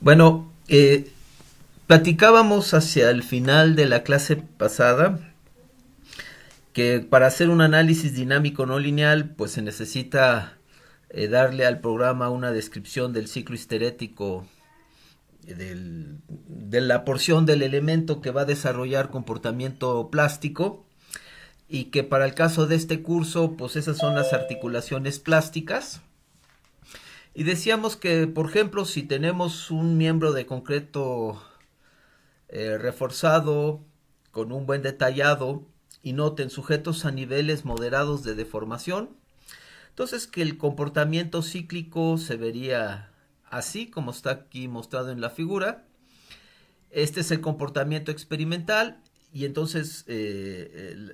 Bueno, platicábamos hacia el final de la clase pasada que para hacer un análisis dinámico no lineal, pues se necesita darle al programa una descripción del ciclo histerético de la porción del elemento que va a desarrollar comportamiento plástico y que para el caso de este curso, pues esas son las articulaciones plásticas. Y decíamos que, por ejemplo, si tenemos un miembro de concreto reforzado con un buen detallado y noten sujetos a niveles moderados de deformación, entonces que el comportamiento cíclico se vería así como está aquí mostrado en la figura. Este es el comportamiento experimental y entonces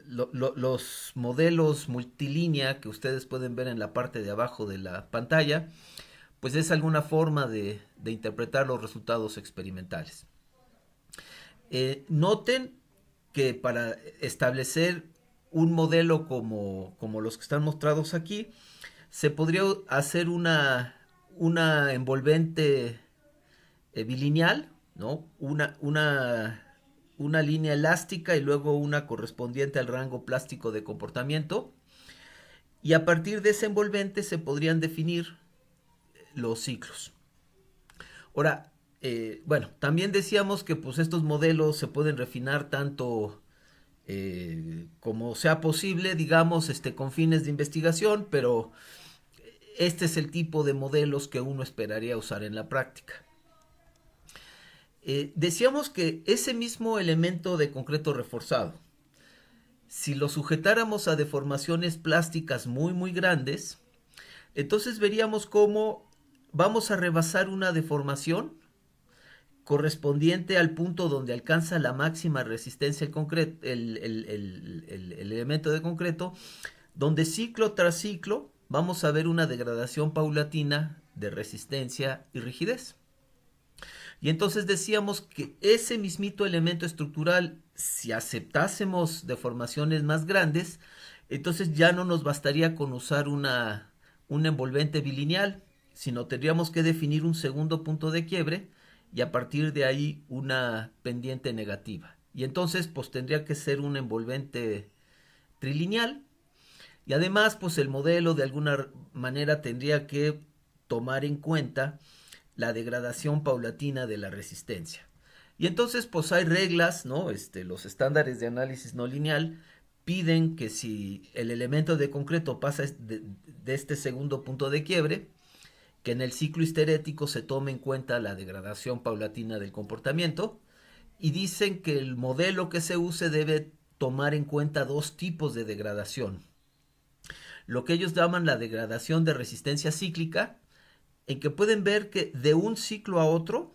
los modelos multilínea que ustedes pueden ver en la parte de abajo de la pantalla, pues es alguna forma de interpretar los resultados experimentales. Noten que para establecer un modelo como los que están mostrados aquí, se podría hacer una envolvente bilineal, ¿no? Una línea elástica y luego una correspondiente al rango plástico de comportamiento. Y a partir de ese envolvente se podrían definir los ciclos. Ahora, bueno, también decíamos que pues estos modelos se pueden refinar tanto como sea posible, digamos, con fines de investigación, pero este es el tipo de modelos que uno esperaría usar en la práctica. Decíamos que ese mismo elemento de concreto reforzado, si lo sujetáramos a deformaciones plásticas muy grandes, entonces veríamos cómo vamos a rebasar una deformación correspondiente al punto donde alcanza la máxima resistencia el elemento de concreto, donde ciclo tras ciclo vamos a ver una degradación paulatina de resistencia y rigidez. Y entonces decíamos que ese mismito elemento estructural, si aceptásemos deformaciones más grandes, entonces ya no nos bastaría con usar un envolvente bilineal, sino tendríamos que definir un segundo punto de quiebre y a partir de ahí una pendiente negativa. Y entonces pues tendría que ser un envolvente trilineal y además pues el modelo de alguna manera tendría que tomar en cuenta la degradación paulatina de la resistencia. Y entonces pues hay reglas, ¿no? Los estándares de análisis no lineal piden que si el elemento de concreto pasa de este segundo punto de quiebre, que en el ciclo histerético se tome en cuenta la degradación paulatina del comportamiento y dicen que el modelo que se use debe tomar en cuenta dos tipos de degradación. Lo que ellos llaman la degradación de resistencia cíclica, en que pueden ver que de un ciclo a otro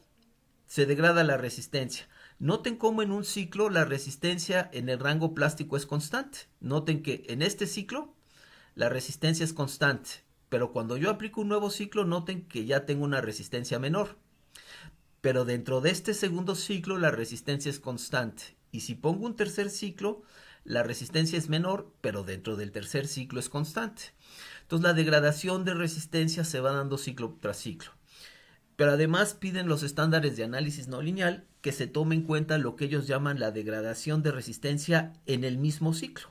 se degrada la resistencia. Noten cómo en un ciclo la resistencia en el rango plástico es constante. Noten que en este ciclo la resistencia es constante, pero cuando yo aplico un nuevo ciclo, noten que ya tengo una resistencia menor. Pero dentro de este segundo ciclo la resistencia es constante. Y si pongo un tercer ciclo, la resistencia es menor, pero dentro del tercer ciclo es constante. Entonces la degradación de resistencia se va dando ciclo tras ciclo. Pero además piden los estándares de análisis no lineal que se tome en cuenta lo que ellos llaman la degradación de resistencia en el mismo ciclo.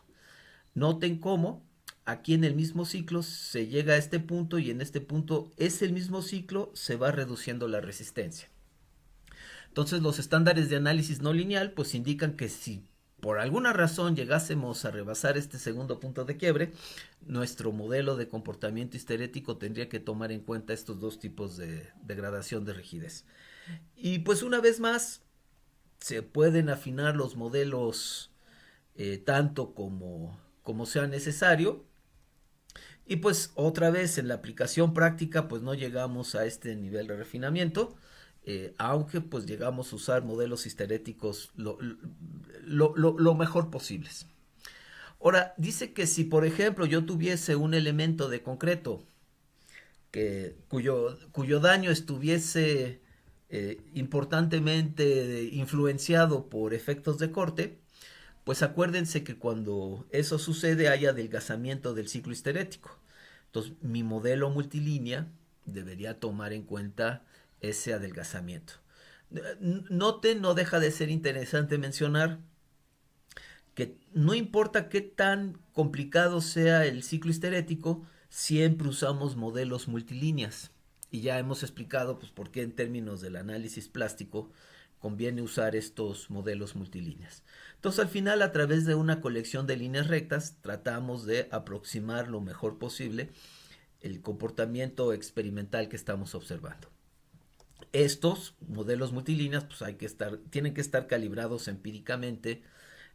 Noten cómo aquí en el mismo ciclo se llega a este punto y en este punto es el mismo ciclo, se va reduciendo la resistencia. Entonces los estándares de análisis no lineal pues indican que si por alguna razón llegásemos a rebasar este segundo punto de quiebre, nuestro modelo de comportamiento histerético tendría que tomar en cuenta estos dos tipos de degradación de rigidez. Y pues una vez más, se pueden afinar los modelos tanto como sea necesario. Y pues otra vez en la aplicación práctica pues no llegamos a este nivel de refinamiento, aunque pues llegamos a usar modelos histeréticos lo mejor posibles. Ahora, dice que si por ejemplo yo tuviese un elemento de concreto cuyo daño estuviese importantemente influenciado por efectos de corte, pues acuérdense que cuando eso sucede hay adelgazamiento del ciclo histerético. Entonces mi modelo multilínea debería tomar en cuenta ese adelgazamiento. Note, no deja de ser interesante mencionar que no importa qué tan complicado sea el ciclo histerético, siempre usamos modelos multilíneas. Y ya hemos explicado pues, por qué en términos del análisis plástico conviene usar estos modelos multilíneas. Entonces al final, a través de una colección de líneas rectas, tratamos de aproximar lo mejor posible el comportamiento experimental que estamos observando. Estos modelos multilíneas pues tienen que estar calibrados empíricamente,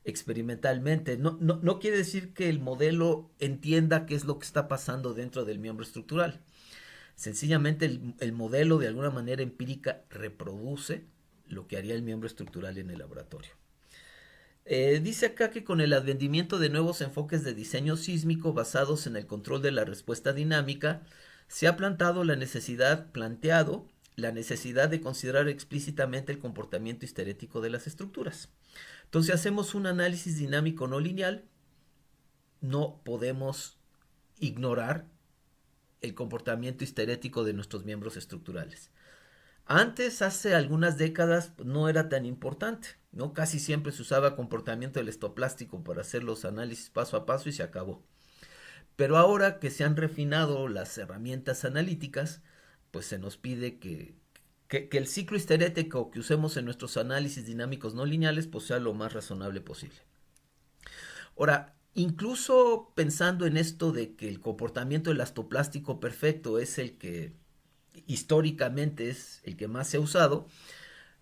experimentalmente. No quiere decir que el modelo entienda qué es lo que está pasando dentro del miembro estructural. Sencillamente el modelo de alguna manera empírica reproduce lo que haría el miembro estructural en el laboratorio. Dice acá que con el advenimiento de nuevos enfoques de diseño sísmico basados en el control de la respuesta dinámica, se ha planteado la necesidad de considerar explícitamente el comportamiento histerético de las estructuras. Entonces hacemos un análisis dinámico no lineal, no podemos ignorar el comportamiento histerético de nuestros miembros estructurales. Antes, hace algunas décadas, no era tan importante, ¿no? Casi siempre se usaba comportamiento elastoplástico para hacer los análisis paso a paso y se acabó. Pero ahora que se han refinado las herramientas analíticas, pues se nos pide que el ciclo histerético que usemos en nuestros análisis dinámicos no lineales pues sea lo más razonable posible. Ahora, incluso pensando en esto de que el comportamiento elastoplástico perfecto es el que históricamente es el que más se ha usado,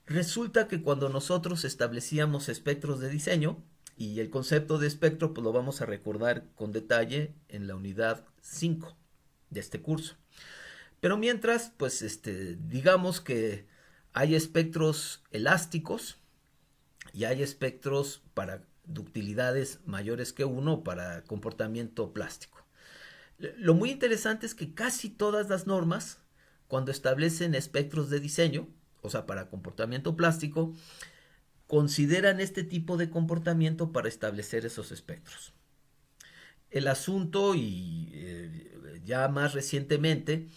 resulta que cuando nosotros establecíamos espectros de diseño, y el concepto de espectro pues lo vamos a recordar con detalle en la unidad 5 de este curso. Pero mientras, pues digamos que hay espectros elásticos y hay espectros para ductilidades mayores que 1 para comportamiento plástico. Lo muy interesante es que casi todas las normas, cuando establecen espectros de diseño, o sea, para comportamiento plástico, consideran este tipo de comportamiento para establecer esos espectros. El asunto, y ya más recientemente,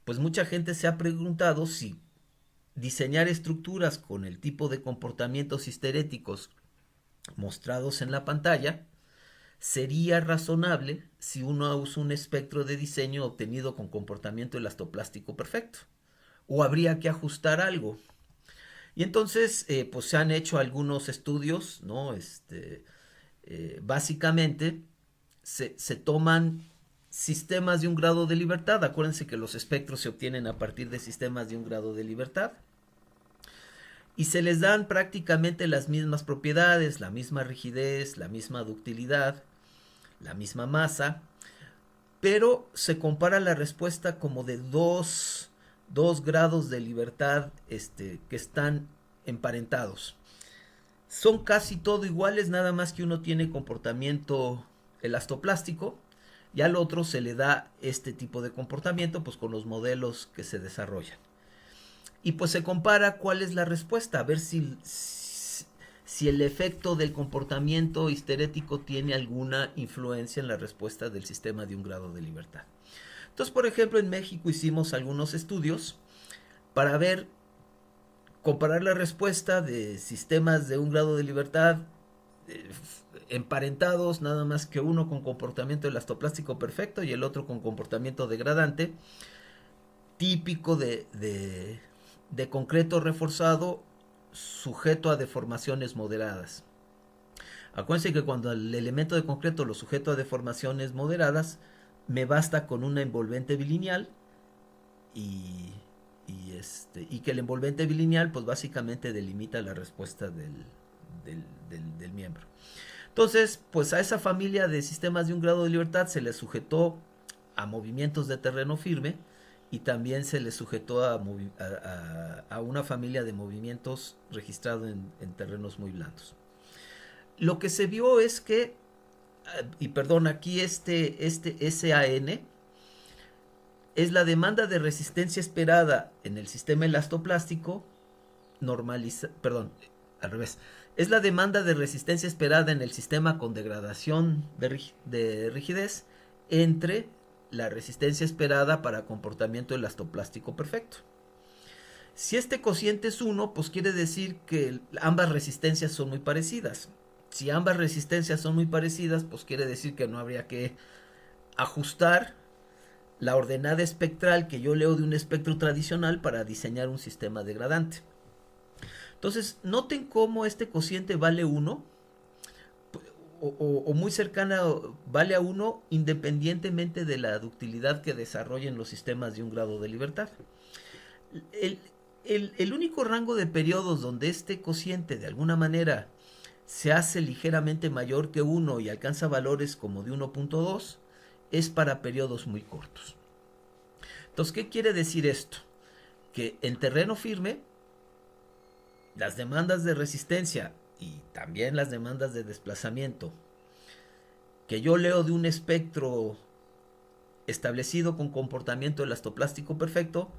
pues mucha gente se ha preguntado si diseñar estructuras con el tipo de comportamientos histeréticos mostrados en la pantalla sería razonable si uno usa un espectro de diseño obtenido con comportamiento elastoplástico perfecto, o habría que ajustar algo. Y entonces pues se han hecho algunos estudios, ¿no? Básicamente se toman sistemas de un grado de libertad. Acuérdense que los espectros se obtienen a partir de sistemas de un grado de libertad. Y se les dan prácticamente las mismas propiedades, la misma rigidez, la misma ductilidad, la misma masa, pero se compara la respuesta como de dos grados de libertad que están emparentados. Son casi todo iguales, nada más que uno tiene comportamiento elastoplástico y al otro se le da este tipo de comportamiento pues con los modelos que se desarrollan. Y pues se compara cuál es la respuesta, a ver si el efecto del comportamiento histerético tiene alguna influencia en la respuesta del sistema de un grado de libertad. Entonces, por ejemplo, en México hicimos algunos estudios para comparar la respuesta de sistemas de un grado de libertad emparentados, nada más que uno con comportamiento elastoplástico perfecto y el otro con comportamiento degradante, típico de concreto reforzado sujeto a deformaciones moderadas. Acuérdense que cuando el elemento de concreto lo sujeto a deformaciones moderadas, me basta con una envolvente bilineal y que el envolvente bilineal pues básicamente delimita la respuesta del miembro. Entonces, pues a esa familia de sistemas de un grado de libertad se le sujetó a movimientos de terreno firme y también se le sujetó a una familia de movimientos registrados en terrenos muy blandos. Lo que se vio es que, y perdón, aquí este SAN es la demanda de resistencia esperada en el sistema elastoplástico al revés. Es la demanda de resistencia esperada en el sistema con degradación de rigidez entre la resistencia esperada para comportamiento elastoplástico perfecto. Si este cociente es 1, pues quiere decir que ambas resistencias son muy parecidas. Si ambas resistencias son muy parecidas, pues quiere decir que no habría que ajustar la ordenada espectral que yo leo de un espectro tradicional para diseñar un sistema degradante. Entonces, noten cómo este cociente vale 1 o muy cercana vale a 1 independientemente de la ductilidad que desarrollen los sistemas de un grado de libertad. El, el único rango de periodos donde este cociente de alguna manera se hace ligeramente mayor que 1 y alcanza valores como de 1.2 es para periodos muy cortos. Entonces, ¿qué quiere decir esto? Que en terreno firme, las demandas de resistencia y también las demandas de desplazamiento que yo leo de un espectro establecido con comportamiento elastoplástico perfecto,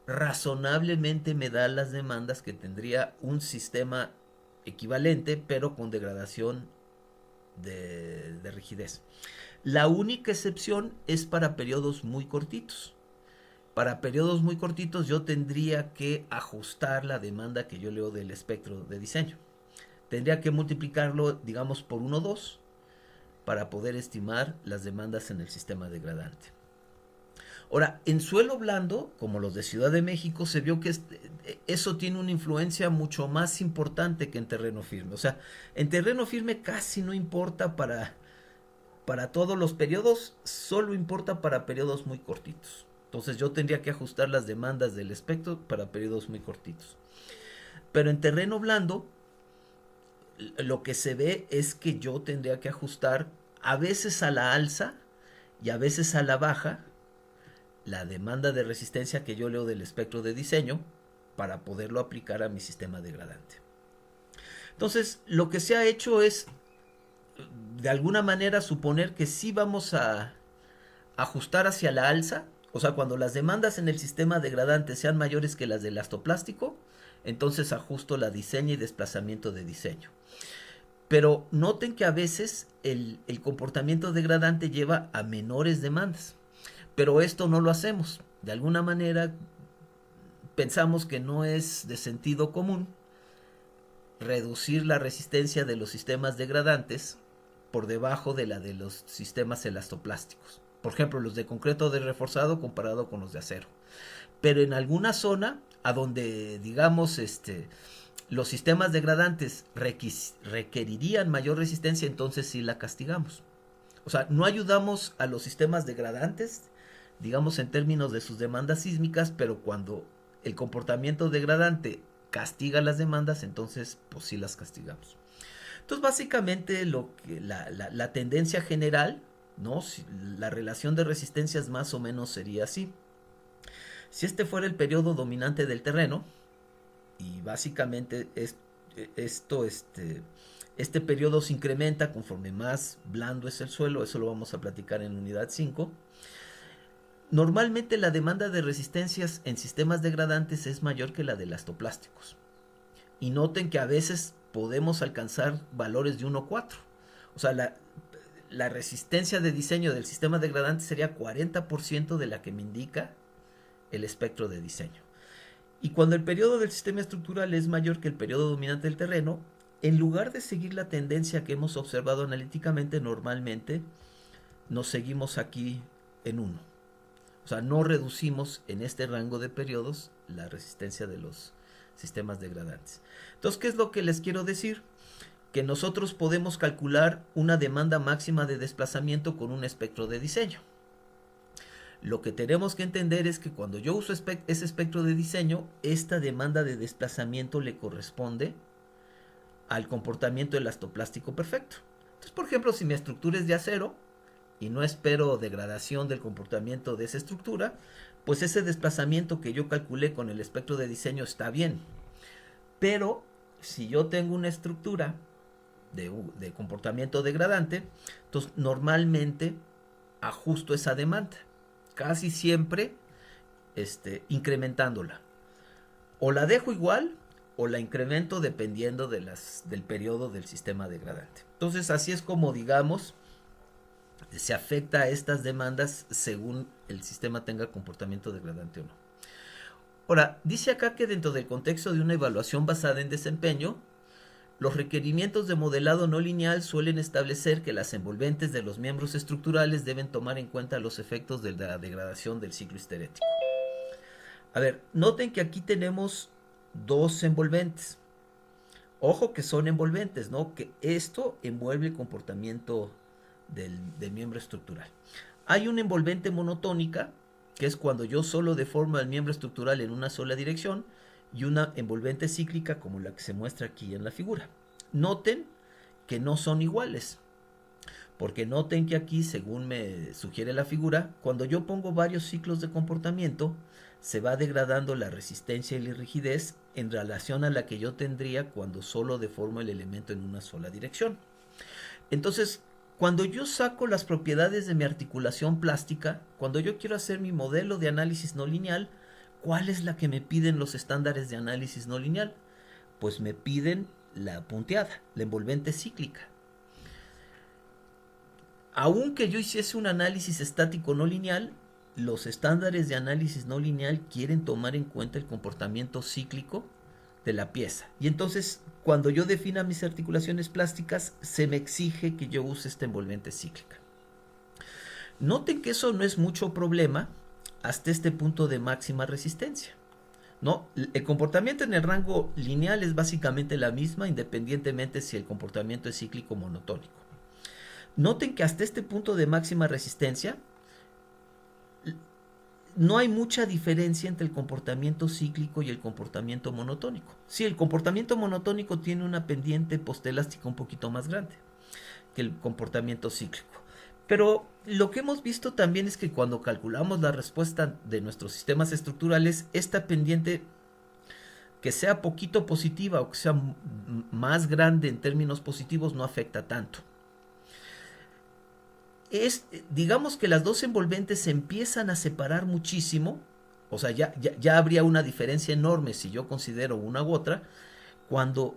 razonablemente me da las demandas que tendría un sistema equivalente, pero con degradación de rigidez. La única excepción es para periodos muy cortitos. Para periodos muy cortitos yo tendría que ajustar la demanda que yo leo del espectro de diseño. Tendría que multiplicarlo, digamos, por 1,2 para poder estimar las demandas en el sistema degradante. Ahora, en suelo blando, como los de Ciudad de México, se vio que eso tiene una influencia mucho más importante que en terreno firme. O sea, en terreno firme casi no importa para todos los periodos, solo importa para periodos muy cortitos. Entonces yo tendría que ajustar las demandas del espectro para periodos muy cortitos. Pero en terreno blando, lo que se ve es que yo tendría que ajustar a veces a la alza y a veces a la baja la demanda de resistencia que yo leo del espectro de diseño para poderlo aplicar a mi sistema degradante. Entonces, lo que se ha hecho es, de alguna manera, suponer que sí vamos a ajustar hacia la alza. O sea, cuando las demandas en el sistema degradante sean mayores que las del elastoplástico, entonces ajusto la diseño y desplazamiento de diseño. Pero noten que a veces el comportamiento degradante lleva a menores demandas. Pero esto no lo hacemos. De alguna manera pensamos que no es de sentido común reducir la resistencia de los sistemas degradantes por debajo de la de los sistemas elastoplásticos. Por ejemplo, los de concreto de reforzado comparado con los de acero. Pero en alguna zona a donde, digamos, los sistemas degradantes requerirían mayor resistencia, entonces sí la castigamos. O sea, no ayudamos a los sistemas degradantes, digamos, en términos de sus demandas sísmicas, pero cuando el comportamiento degradante castiga las demandas, entonces pues sí las castigamos. Entonces, básicamente la tendencia general, ¿no? La relación de resistencias más o menos sería así. Si este fuera el periodo dominante del terreno, y básicamente este periodo se incrementa conforme más blando es el suelo, eso lo vamos a platicar en unidad 5. Normalmente la demanda de resistencias en sistemas degradantes es mayor que la de elastoplásticos. Y noten que a veces podemos alcanzar valores de 1,4. O sea, la resistencia de diseño del sistema degradante sería 40% de la que me indica el espectro de diseño. Y cuando el periodo del sistema estructural es mayor que el periodo dominante del terreno, en lugar de seguir la tendencia que hemos observado analíticamente, normalmente nos seguimos aquí en 1. O sea, no reducimos en este rango de periodos la resistencia de los sistemas degradantes. Entonces, ¿qué es lo que les quiero decir? Que nosotros podemos calcular una demanda máxima de desplazamiento con un espectro de diseño. Lo que tenemos que entender es que cuando yo uso ese espectro de diseño, esta demanda de desplazamiento le corresponde al comportamiento elastoplástico perfecto. Entonces, por ejemplo, si mi estructura es de acero y no espero degradación del comportamiento de esa estructura, pues ese desplazamiento que yo calculé con el espectro de diseño está bien. Pero si yo tengo una estructura de comportamiento degradante, entonces normalmente ajusto esa demanda, casi siempre incrementándola. O la dejo igual o la incremento dependiendo del periodo del sistema degradante. Entonces así es como, digamos, se afecta a estas demandas según el sistema tenga comportamiento degradante o no. Ahora, dice acá que dentro del contexto de una evaluación basada en desempeño, los requerimientos de modelado no lineal suelen establecer que las envolventes de los miembros estructurales deben tomar en cuenta los efectos de la degradación del ciclo histerético. A ver, noten que aquí tenemos dos envolventes. Ojo que son envolventes, ¿no? Que esto envuelve el comportamiento del miembro estructural. Hay una envolvente monotónica, que es cuando yo solo deformo el miembro estructural en una sola dirección, y una envolvente cíclica como la que se muestra aquí en la figura. Noten que no son iguales, porque noten que aquí, según me sugiere la figura, cuando yo pongo varios ciclos de comportamiento, se va degradando la resistencia y la rigidez en relación a la que yo tendría cuando solo deformo el elemento en una sola dirección. Entonces, cuando yo saco las propiedades de mi articulación plástica, cuando yo quiero hacer mi modelo de análisis no lineal, ¿cuál es la que me piden los estándares de análisis no lineal? Pues me piden la punteada, la envolvente cíclica. Aunque yo hiciese un análisis estático no lineal, los estándares de análisis no lineal quieren tomar en cuenta el comportamiento cíclico de la pieza. Y entonces, cuando yo defina mis articulaciones plásticas, se me exige que yo use esta envolvente cíclica. Noten que eso no es mucho problema hasta este punto de máxima resistencia, ¿no? El comportamiento en el rango lineal es básicamente la misma, independientemente si el comportamiento es cíclico o monotónico. Noten que hasta este punto de máxima resistencia no hay mucha diferencia entre el comportamiento cíclico y el comportamiento monotónico. Sí, el comportamiento monotónico tiene una pendiente postelástica un poquito más grande que el comportamiento cíclico. Pero lo que hemos visto también es que cuando calculamos la respuesta de nuestros sistemas estructurales, esta pendiente, que sea poquito positiva o que sea más grande en términos positivos, no afecta tanto. Digamos que las dos envolventes se empiezan a separar muchísimo, o sea, ya habría una diferencia enorme si yo considero una u otra, cuando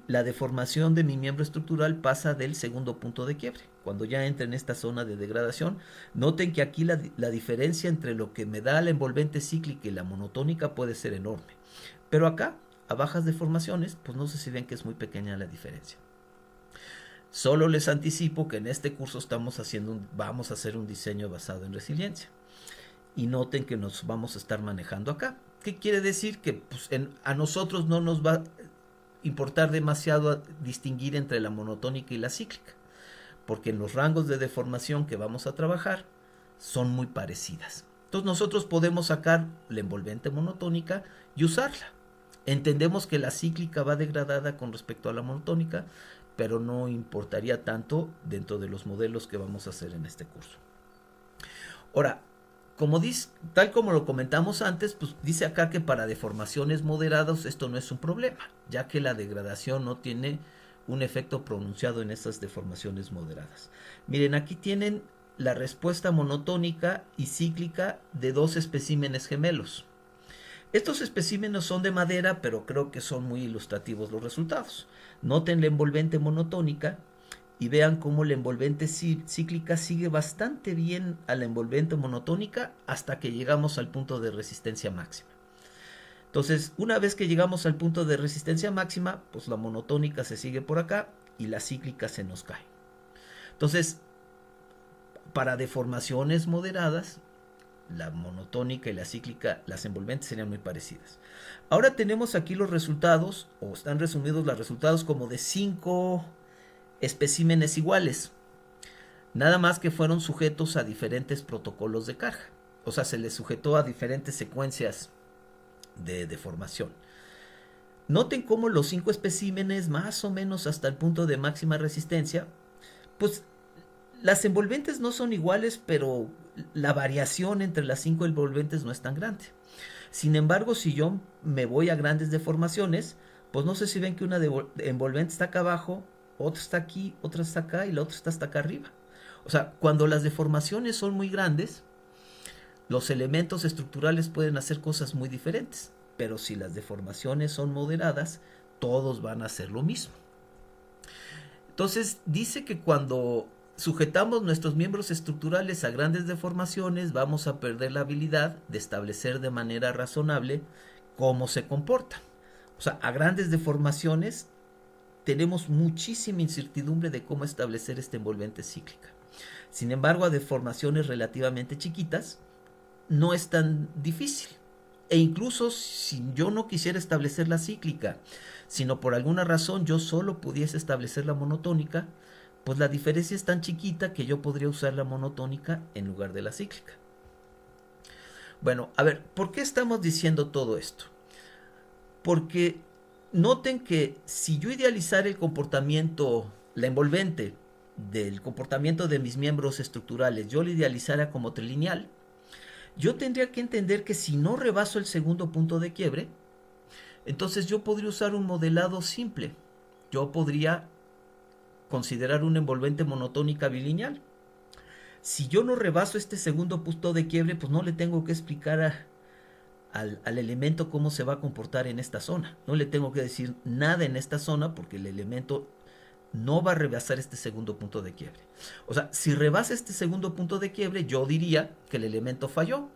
la deformación de mi miembro estructural pasa del segundo punto de quiebre, cuando ya entra en esta zona de degradación. Noten que aquí la diferencia entre lo que me da la envolvente cíclica y la monotónica puede ser enorme, pero acá, a bajas deformaciones, pues no sé si ven que es muy pequeña la diferencia. Solo les anticipo que en este curso vamos a hacer un diseño basado en resiliencia. Y noten que nos vamos a estar manejando acá. ¿Qué quiere decir? Que pues, a nosotros no nos va a importar demasiado distinguir entre la monotónica y la cíclica, porque en los rangos de deformación que vamos a trabajar son muy parecidas. Entonces nosotros podemos sacar la envolvente monotónica y usarla. Entendemos que la cíclica va degradada con respecto a la monotónica, pero no importaría tanto dentro de los modelos que vamos a hacer en este curso. Ahora, tal como lo comentamos antes, pues dice acá que para deformaciones moderadas esto no es un problema, ya que la degradación no tiene un efecto pronunciado en estas deformaciones moderadas. Miren, aquí tienen la respuesta monotónica y cíclica de dos especímenes gemelos. Estos especímenes son de madera, pero creo que son muy ilustrativos los resultados. Noten la envolvente monotónica y vean cómo la envolvente cíclica sigue bastante bien a la envolvente monotónica hasta que llegamos al punto de resistencia máxima. Entonces, una vez que llegamos al punto de resistencia máxima, pues la monotónica se sigue por acá y la cíclica se nos cae. Entonces, para deformaciones moderadas, la monotónica y la cíclica, las envolventes serían muy parecidas. Ahora tenemos aquí los resultados, o están resumidos los resultados como de 5 especímenes iguales, nada más que fueron sujetos a diferentes protocolos de carga, o sea, se les sujetó a diferentes secuencias de deformación. Noten cómo los 5 especímenes, más o menos hasta el punto de máxima resistencia, pues las envolventes no son iguales, pero la variación entre las 5 envolventes no es tan grande. Sin embargo, si yo me voy a grandes deformaciones, pues no sé si ven que una envolvente está acá abajo, otra está aquí, otra está acá y la otra está hasta acá arriba. O sea, cuando las deformaciones son muy grandes, los elementos estructurales pueden hacer cosas muy diferentes. Pero si las deformaciones son moderadas, todos van a hacer lo mismo. Entonces, dice que cuando sujetamos nuestros miembros estructurales a grandes deformaciones, vamos a perder la habilidad de establecer de manera razonable cómo se comporta. O sea, a grandes deformaciones tenemos muchísima incertidumbre de cómo establecer esta envolvente cíclica. Sin embargo, a deformaciones relativamente chiquitas no es tan difícil. E incluso si yo no quisiera establecer la cíclica, sino por alguna razón yo solo pudiese establecer la monotónica, pues la diferencia es tan chiquita que yo podría usar la monotónica en lugar de la cíclica. Bueno, a ver, ¿por qué estamos diciendo todo esto? Porque noten que si yo idealizara el comportamiento, la envolvente del comportamiento de mis miembros estructurales, yo lo idealizara como trilineal, yo tendría que entender que si no rebaso el segundo punto de quiebre, entonces yo podría usar un modelado simple. Yo podría considerar una envolvente monotónica bilineal. Si yo no rebaso este segundo punto de quiebre, pues no le tengo que explicar al elemento cómo se va a comportar en esta zona. No le tengo que decir nada en esta zona porque el elemento no va a rebasar este segundo punto de quiebre. O sea, si rebasa este segundo punto de quiebre, yo diría que el elemento falló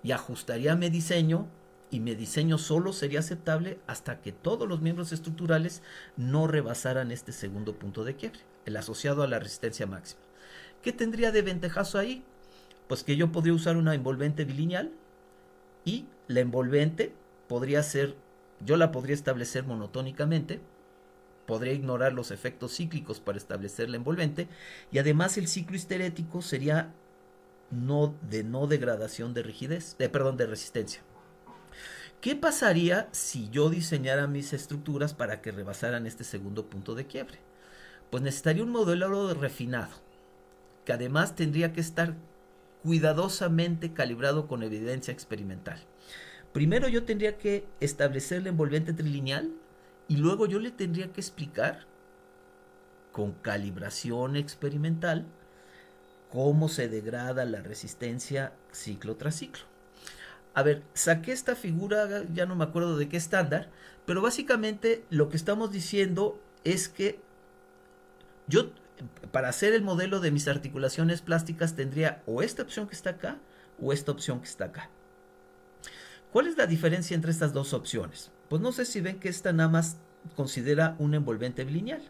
y ajustaría mi diseño, y mi diseño solo sería aceptable hasta que todos los miembros estructurales no rebasaran este segundo punto de quiebre, el asociado a la resistencia máxima. ¿Qué tendría de ventajoso ahí? Pues que yo podría usar una envolvente bilineal y la envolvente podría ser, yo la podría establecer monotónicamente, podría ignorar los efectos cíclicos para establecer la envolvente, y además el ciclo histerético sería no degradación de rigidez, de resistencia. ¿Qué pasaría si yo diseñara mis estructuras para que rebasaran este segundo punto de quiebre? Pues necesitaría un modelo refinado, que además tendría que estar cuidadosamente calibrado con evidencia experimental. Primero yo tendría que establecer la envolvente trilineal y luego yo le tendría que explicar con calibración experimental cómo se degrada la resistencia ciclo tras ciclo. A ver, saqué esta figura, ya no me acuerdo de qué estándar, pero básicamente lo que estamos diciendo es que yo, para hacer el modelo de mis articulaciones plásticas, tendría o esta opción que está acá o esta opción que está acá. ¿Cuál es la diferencia entre estas dos opciones? Pues no sé si ven que esta nada más considera un envolvente bilineal.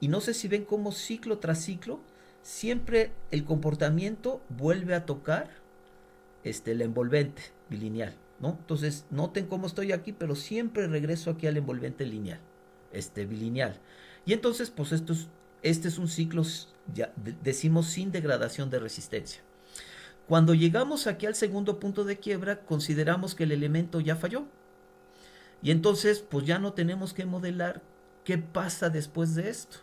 Y no sé si ven cómo ciclo tras ciclo siempre el comportamiento vuelve a tocar la envolvente bilineal, ¿no? Entonces noten cómo estoy aquí, pero siempre regreso aquí al envolvente lineal, bilineal. Y entonces pues este es un ciclo, ya decimos, sin degradación de resistencia. Cuando llegamos aquí al segundo punto de quiebra, consideramos que el elemento ya falló. Y entonces pues ya no tenemos que modelar qué pasa después de esto.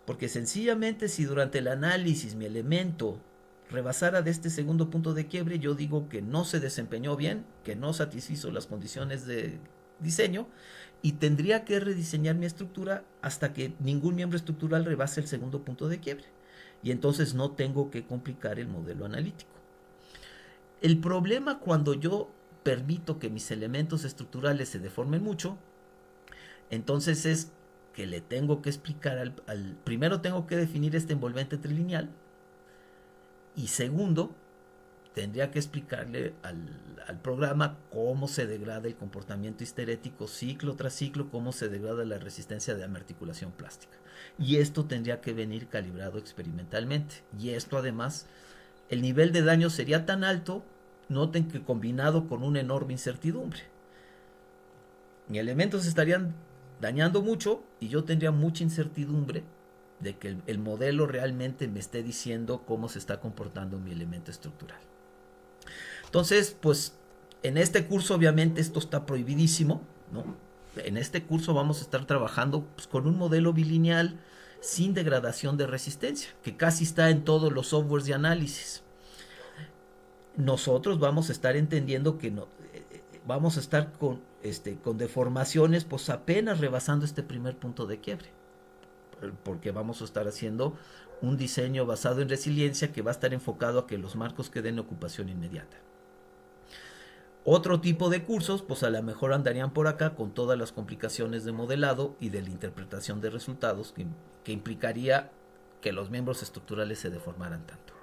Porque sencillamente si durante el análisis mi elemento rebasara de este segundo punto de quiebre, yo digo que no se desempeñó bien, que no satisfizo las condiciones de diseño y tendría que rediseñar mi estructura hasta que ningún miembro estructural rebase el segundo punto de quiebre. Y entonces no tengo que complicar el modelo analítico. El problema cuando yo permito que mis elementos estructurales se deformen mucho, entonces es que le tengo que explicar primero tengo que definir este envolvente trilineal y segundo tendría que explicarle al programa cómo se degrada el comportamiento histerético ciclo tras ciclo, cómo se degrada la resistencia de articulación plástica. Y esto tendría que venir calibrado experimentalmente. Y esto además, el nivel de daño sería tan alto, noten que combinado con una enorme incertidumbre. Mis elementos estarían dañando mucho y yo tendría mucha incertidumbre de que el modelo realmente me esté diciendo cómo se está comportando mi elemento estructural. Entonces, pues en este curso obviamente esto está prohibidísimo, ¿no? En este curso vamos a estar trabajando pues, con un modelo bilineal sin degradación de resistencia, que casi está en todos los softwares de análisis. Nosotros vamos a estar entendiendo que no, vamos a estar con deformaciones pues apenas rebasando este primer punto de quiebre, porque vamos a estar haciendo un diseño basado en resiliencia que va a estar enfocado a que los marcos queden en ocupación inmediata. Otro tipo de cursos pues a lo mejor andarían por acá con todas las complicaciones de modelado y de la interpretación de resultados que implicaría que los miembros estructurales se deformaran tanto.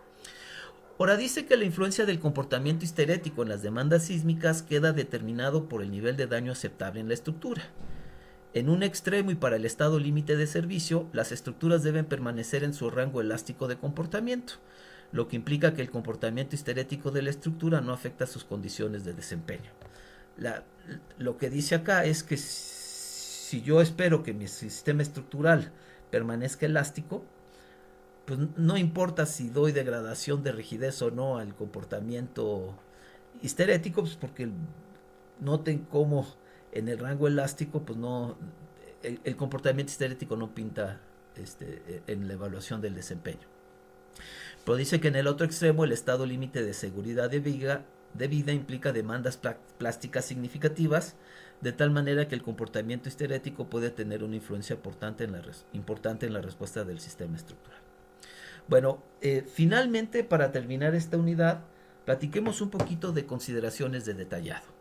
Ahora dice que la influencia del comportamiento histerético en las demandas sísmicas queda determinado por el nivel de daño aceptable en la estructura. En un extremo y para el estado límite de servicio, las estructuras deben permanecer en su rango elástico de comportamiento, lo que implica que el comportamiento histerético de la estructura no afecta sus condiciones de desempeño. Lo que dice acá es que si yo espero que mi sistema estructural permanezca elástico, pues no importa si doy degradación de rigidez o no al comportamiento histerético, pues porque noten cómo en el rango elástico, pues no, el comportamiento histerético no pinta en la evaluación del desempeño. Pero dice que en el otro extremo el estado límite de seguridad de vida implica demandas plásticas significativas, de tal manera que el comportamiento histerético puede tener una influencia importante en la respuesta del sistema estructural. Bueno, finalmente, para terminar esta unidad, platiquemos un poquito de consideraciones de detallado.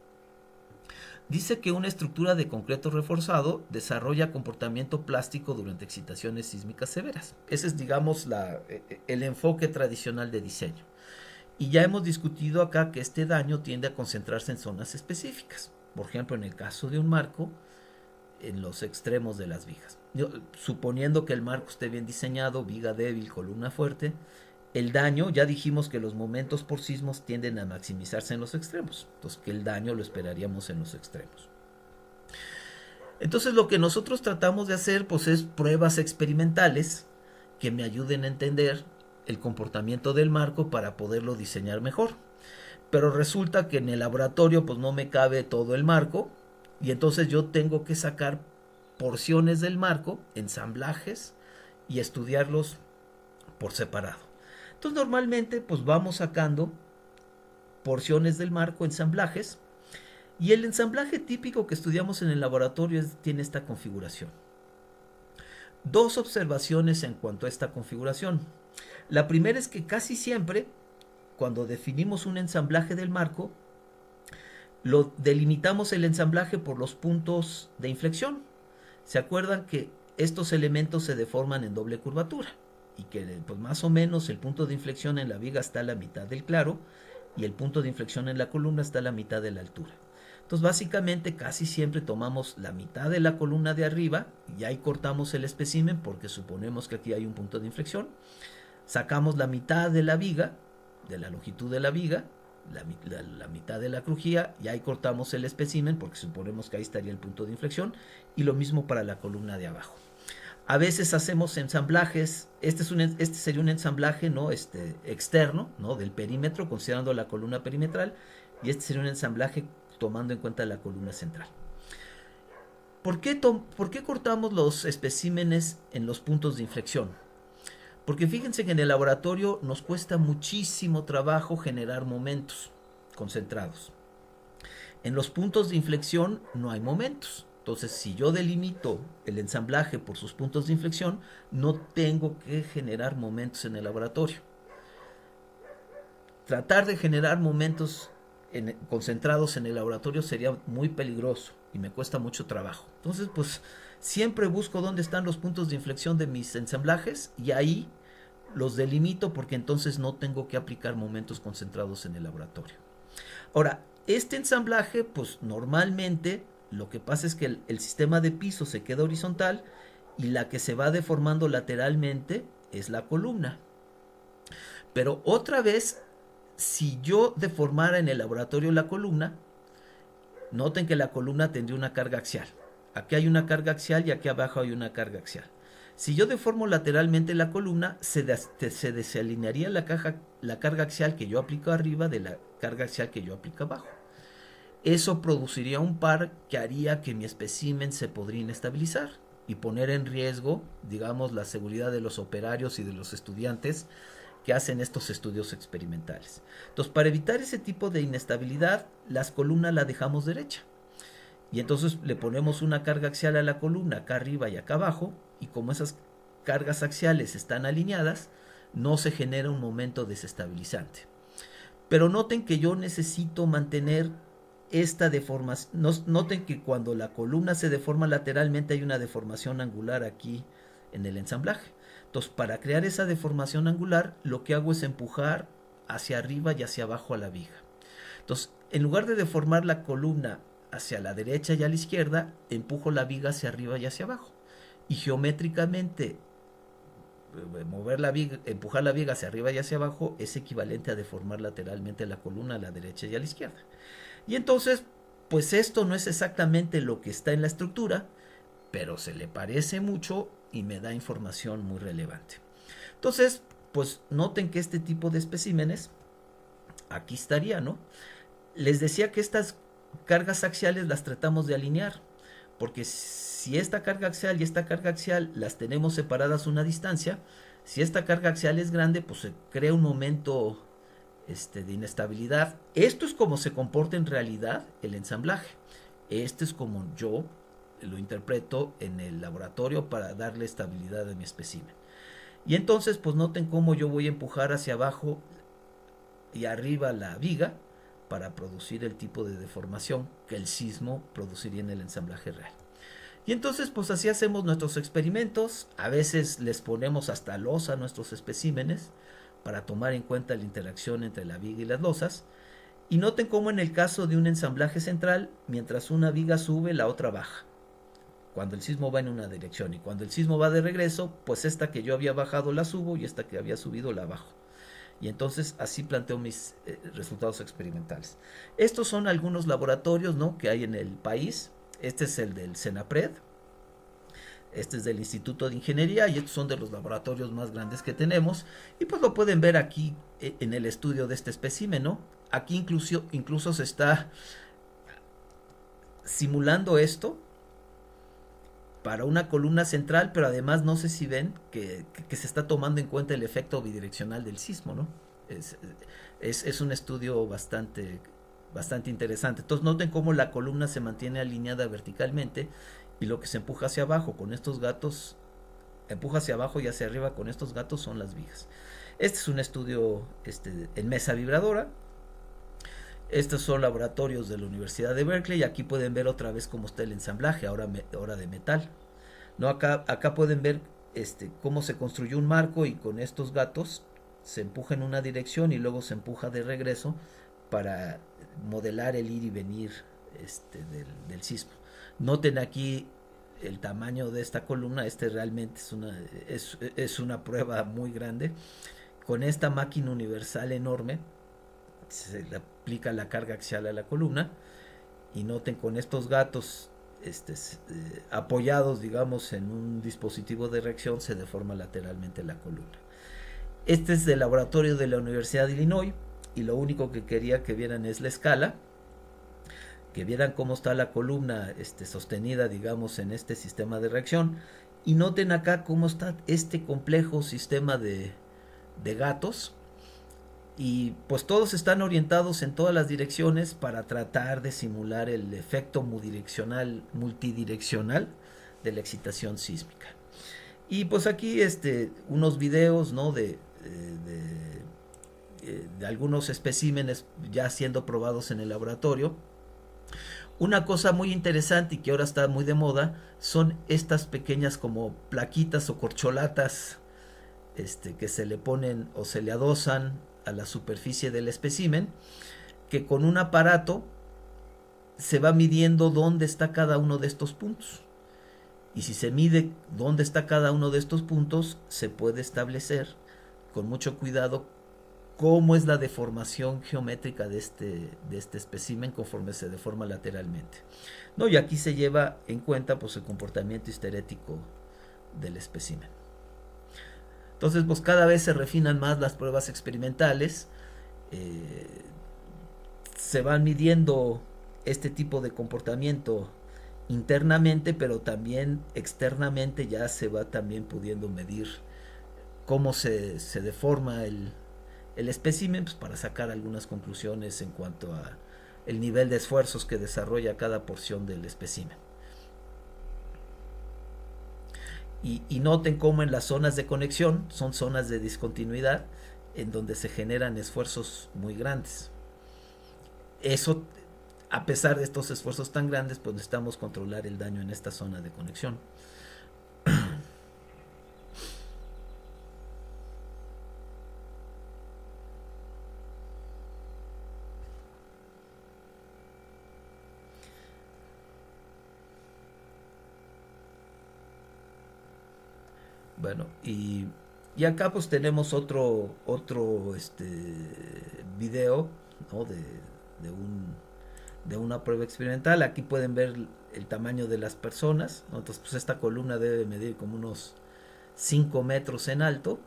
Dice que una estructura de concreto reforzado desarrolla comportamiento plástico durante excitaciones sísmicas severas. Ese es, digamos, el enfoque tradicional de diseño. Y ya hemos discutido acá que este daño tiende a concentrarse en zonas específicas. Por ejemplo, en el caso de un marco, en los extremos de las vigas. Suponiendo que el marco esté bien diseñado, viga débil, columna fuerte, el daño, ya dijimos que los momentos por sismos tienden a maximizarse en los extremos, entonces que el daño lo esperaríamos en los extremos. Entonces lo que nosotros tratamos de hacer pues es pruebas experimentales que me ayuden a entender el comportamiento del marco para poderlo diseñar mejor. Pero resulta que en el laboratorio pues no me cabe todo el marco, y entonces yo tengo que sacar porciones del marco, ensamblajes, y estudiarlos por separado. Entonces normalmente pues vamos sacando porciones del marco, ensamblajes, y el ensamblaje típico que estudiamos en el laboratorio tiene esta configuración. Dos observaciones en cuanto a esta configuración. La primera es que casi siempre, cuando definimos un ensamblaje del marco, lo delimitamos el ensamblaje por los puntos de inflexión. ¿Se acuerdan que estos elementos se deforman en doble curvatura? Y que pues más o menos el punto de inflexión en la viga está a la mitad del claro y el punto de inflexión en la columna está a la mitad de la altura. Entonces básicamente casi siempre tomamos la mitad de la columna de arriba y ahí cortamos el espécimen porque suponemos que aquí hay un punto de inflexión. Sacamos la mitad de la viga, de la longitud de la viga, la mitad de la crujía, y ahí cortamos el espécimen porque suponemos que ahí estaría el punto de inflexión, y lo mismo para la columna de abajo. A veces hacemos ensamblajes, este sería un ensamblaje, ¿no? Externo, ¿no? Del perímetro, considerando la columna perimetral, y este sería un ensamblaje tomando en cuenta la columna central. ¿Por qué cortamos los especímenes en los puntos de inflexión? Porque fíjense que en el laboratorio nos cuesta muchísimo trabajo generar momentos concentrados. En los puntos de inflexión no hay momentos. Entonces, si yo delimito el ensamblaje por sus puntos de inflexión, no tengo que generar momentos en el laboratorio. Tratar de generar momentos concentrados en el laboratorio sería muy peligroso y me cuesta mucho trabajo. Entonces, pues siempre busco dónde están los puntos de inflexión de mis ensamblajes y ahí los delimito porque entonces no tengo que aplicar momentos concentrados en el laboratorio. Ahora, este ensamblaje, pues normalmente lo que pasa es que el sistema de piso se queda horizontal y la que se va deformando lateralmente es la columna. Pero otra vez, si yo deformara en el laboratorio la columna, noten que la columna tendría una carga axial. Aquí hay una carga axial y aquí abajo hay una carga axial. Si yo deformo lateralmente la columna, se desalinearía la carga axial que yo aplico arriba de la carga axial que yo aplico abajo. Eso produciría un par que haría que mi espécimen se podría inestabilizar y poner en riesgo, digamos, la seguridad de los operarios y de los estudiantes que hacen estos estudios experimentales. Entonces, para evitar ese tipo de inestabilidad, las columnas las dejamos derecha. Y entonces le ponemos una carga axial a la columna acá arriba y acá abajo, y como esas cargas axiales están alineadas, no se genera un momento desestabilizante. Pero noten que yo necesito mantener esta deformación. Noten que cuando la columna se deforma lateralmente hay una deformación angular aquí en el ensamblaje. Entonces, para crear esa deformación angular, lo que hago es empujar hacia arriba y hacia abajo a la viga. Entonces, en lugar de deformar la columna hacia la derecha y a la izquierda, empujo la viga hacia arriba y hacia abajo. Y geométricamente, mover la viga, empujar la viga hacia arriba y hacia abajo es equivalente a deformar lateralmente la columna a la derecha y a la izquierda. Y entonces, pues esto no es exactamente lo que está en la estructura, pero se le parece mucho y me da información muy relevante. Entonces, pues noten que este tipo de especímenes, aquí estaría, ¿no? Les decía que estas cargas axiales las tratamos de alinear, porque si esta carga axial y esta carga axial las tenemos separadas una distancia, si esta carga axial es grande, pues se crea un momento de inestabilidad. Esto es como se comporta en realidad el ensamblaje. Este es como yo lo interpreto en el laboratorio para darle estabilidad a mi espécimen. Y entonces, pues noten cómo yo voy a empujar hacia abajo y arriba la viga para producir el tipo de deformación que el sismo produciría en el ensamblaje real. Y entonces, pues así hacemos nuestros experimentos. A veces les ponemos hasta losa a nuestros especímenes para tomar en cuenta la interacción entre la viga y las losas. Y noten cómo en el caso de un ensamblaje central, mientras una viga sube, la otra baja, cuando el sismo va en una dirección, y cuando el sismo va de regreso, pues esta que yo había bajado la subo y esta que había subido la bajo. Y entonces así planteo mis resultados experimentales. Estos son algunos laboratorios, ¿no?, que hay en el país. Este es el del CENAPRED, este es del Instituto de Ingeniería, y estos son de los laboratorios más grandes que tenemos. Y pues lo pueden ver aquí en el estudio de este espécimen, ¿no? Aquí incluso se está simulando esto para una columna central, pero además no sé si ven que se está tomando en cuenta el efecto bidireccional del sismo, ¿no? Es un estudio bastante interesante. Entonces noten cómo la columna se mantiene alineada verticalmente y lo que se empuja hacia abajo con estos gatos, empuja hacia abajo y hacia arriba con estos gatos son las vigas. Este es un estudio en mesa vibradora. Estos son laboratorios de la Universidad de Berkeley, y aquí pueden ver otra vez cómo está el ensamblaje, ahora de metal. ¿No? Acá pueden ver cómo se construyó un marco, y con estos gatos se empuja en una dirección y luego se empuja de regreso para modelar el ir y venir del sismo. Noten aquí el tamaño de esta columna. Realmente es una prueba muy grande. Con esta máquina universal enorme se le aplica la carga axial a la columna, y noten con estos gatos apoyados, digamos, en un dispositivo de reacción, se deforma lateralmente la columna. Este es del laboratorio de la Universidad de Illinois, y lo único que quería que vieran es la escala, que vieran cómo está la columna sostenida, digamos, en este sistema de reacción, y noten acá cómo está este complejo sistema de gatos. Y pues todos están orientados en todas las direcciones para tratar de simular el efecto multidireccional de la excitación sísmica. Y pues aquí unos videos, ¿no?, de algunos especímenes ya siendo probados en el laboratorio. Una cosa muy interesante y que ahora está muy de moda son estas pequeñas como plaquitas o corcholatas que se le ponen o se le adosan a la superficie del espécimen, que con un aparato se va midiendo dónde está cada uno de estos puntos. Y si se mide dónde está cada uno de estos puntos, se puede establecer con mucho cuidado cómo es la deformación geométrica de este espécimen conforme se deforma lateralmente, ¿no? Y aquí se lleva en cuenta pues el comportamiento histerético del espécimen. Entonces, pues cada vez se refinan más las pruebas experimentales, se van midiendo este tipo de comportamiento internamente, pero también externamente ya se va también pudiendo medir cómo se deforma el espécimen, pues para sacar algunas conclusiones en cuanto a el nivel de esfuerzos que desarrolla cada porción del espécimen. Y noten cómo en las zonas de conexión son zonas de discontinuidad en donde se generan esfuerzos muy grandes. Eso, a pesar de estos esfuerzos tan grandes, pues necesitamos controlar el daño en esta zona de conexión. Bueno, y acá pues tenemos otro video, ¿no? De un, de una prueba experimental. Aquí pueden ver el tamaño de las personas, ¿no? Entonces pues esta columna debe medir como unos 5 metros en alto.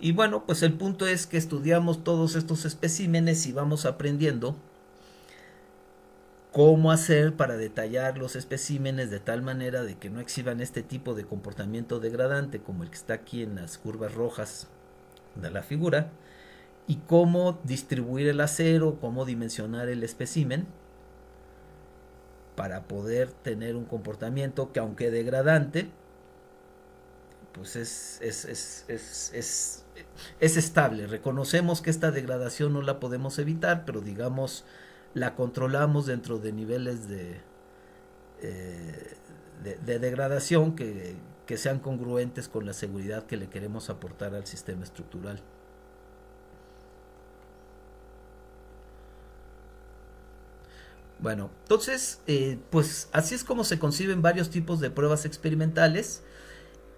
Y bueno, pues el punto es que estudiamos todos estos especímenes y vamos aprendiendo cómo hacer para detallar los especímenes de tal manera de que no exhiban este tipo de comportamiento degradante como el que está aquí en las curvas rojas de la figura, y cómo distribuir el acero, cómo dimensionar el espécimen para poder tener un comportamiento que, aunque degradante, pues es estable. Reconocemos que esta degradación no la podemos evitar, pero digamos la controlamos dentro de niveles de degradación que sean congruentes con la seguridad que le queremos aportar al sistema estructural. Bueno, entonces, pues así es como se conciben varios tipos de pruebas experimentales,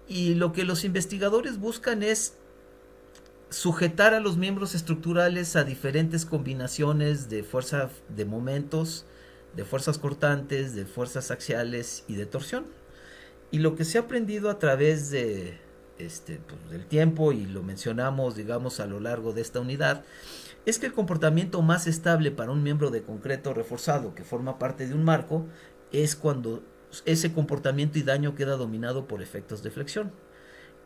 y lo que los investigadores buscan es sujetar a los miembros estructurales a diferentes combinaciones de fuerza de momentos, de fuerzas cortantes, de fuerzas axiales y de torsión. Y lo que se ha aprendido a través pues, del tiempo, y lo mencionamos, digamos, a lo largo de esta unidad, es que el comportamiento más estable para un miembro de concreto reforzado que forma parte de un marco es cuando ese comportamiento y daño queda dominado por efectos de flexión.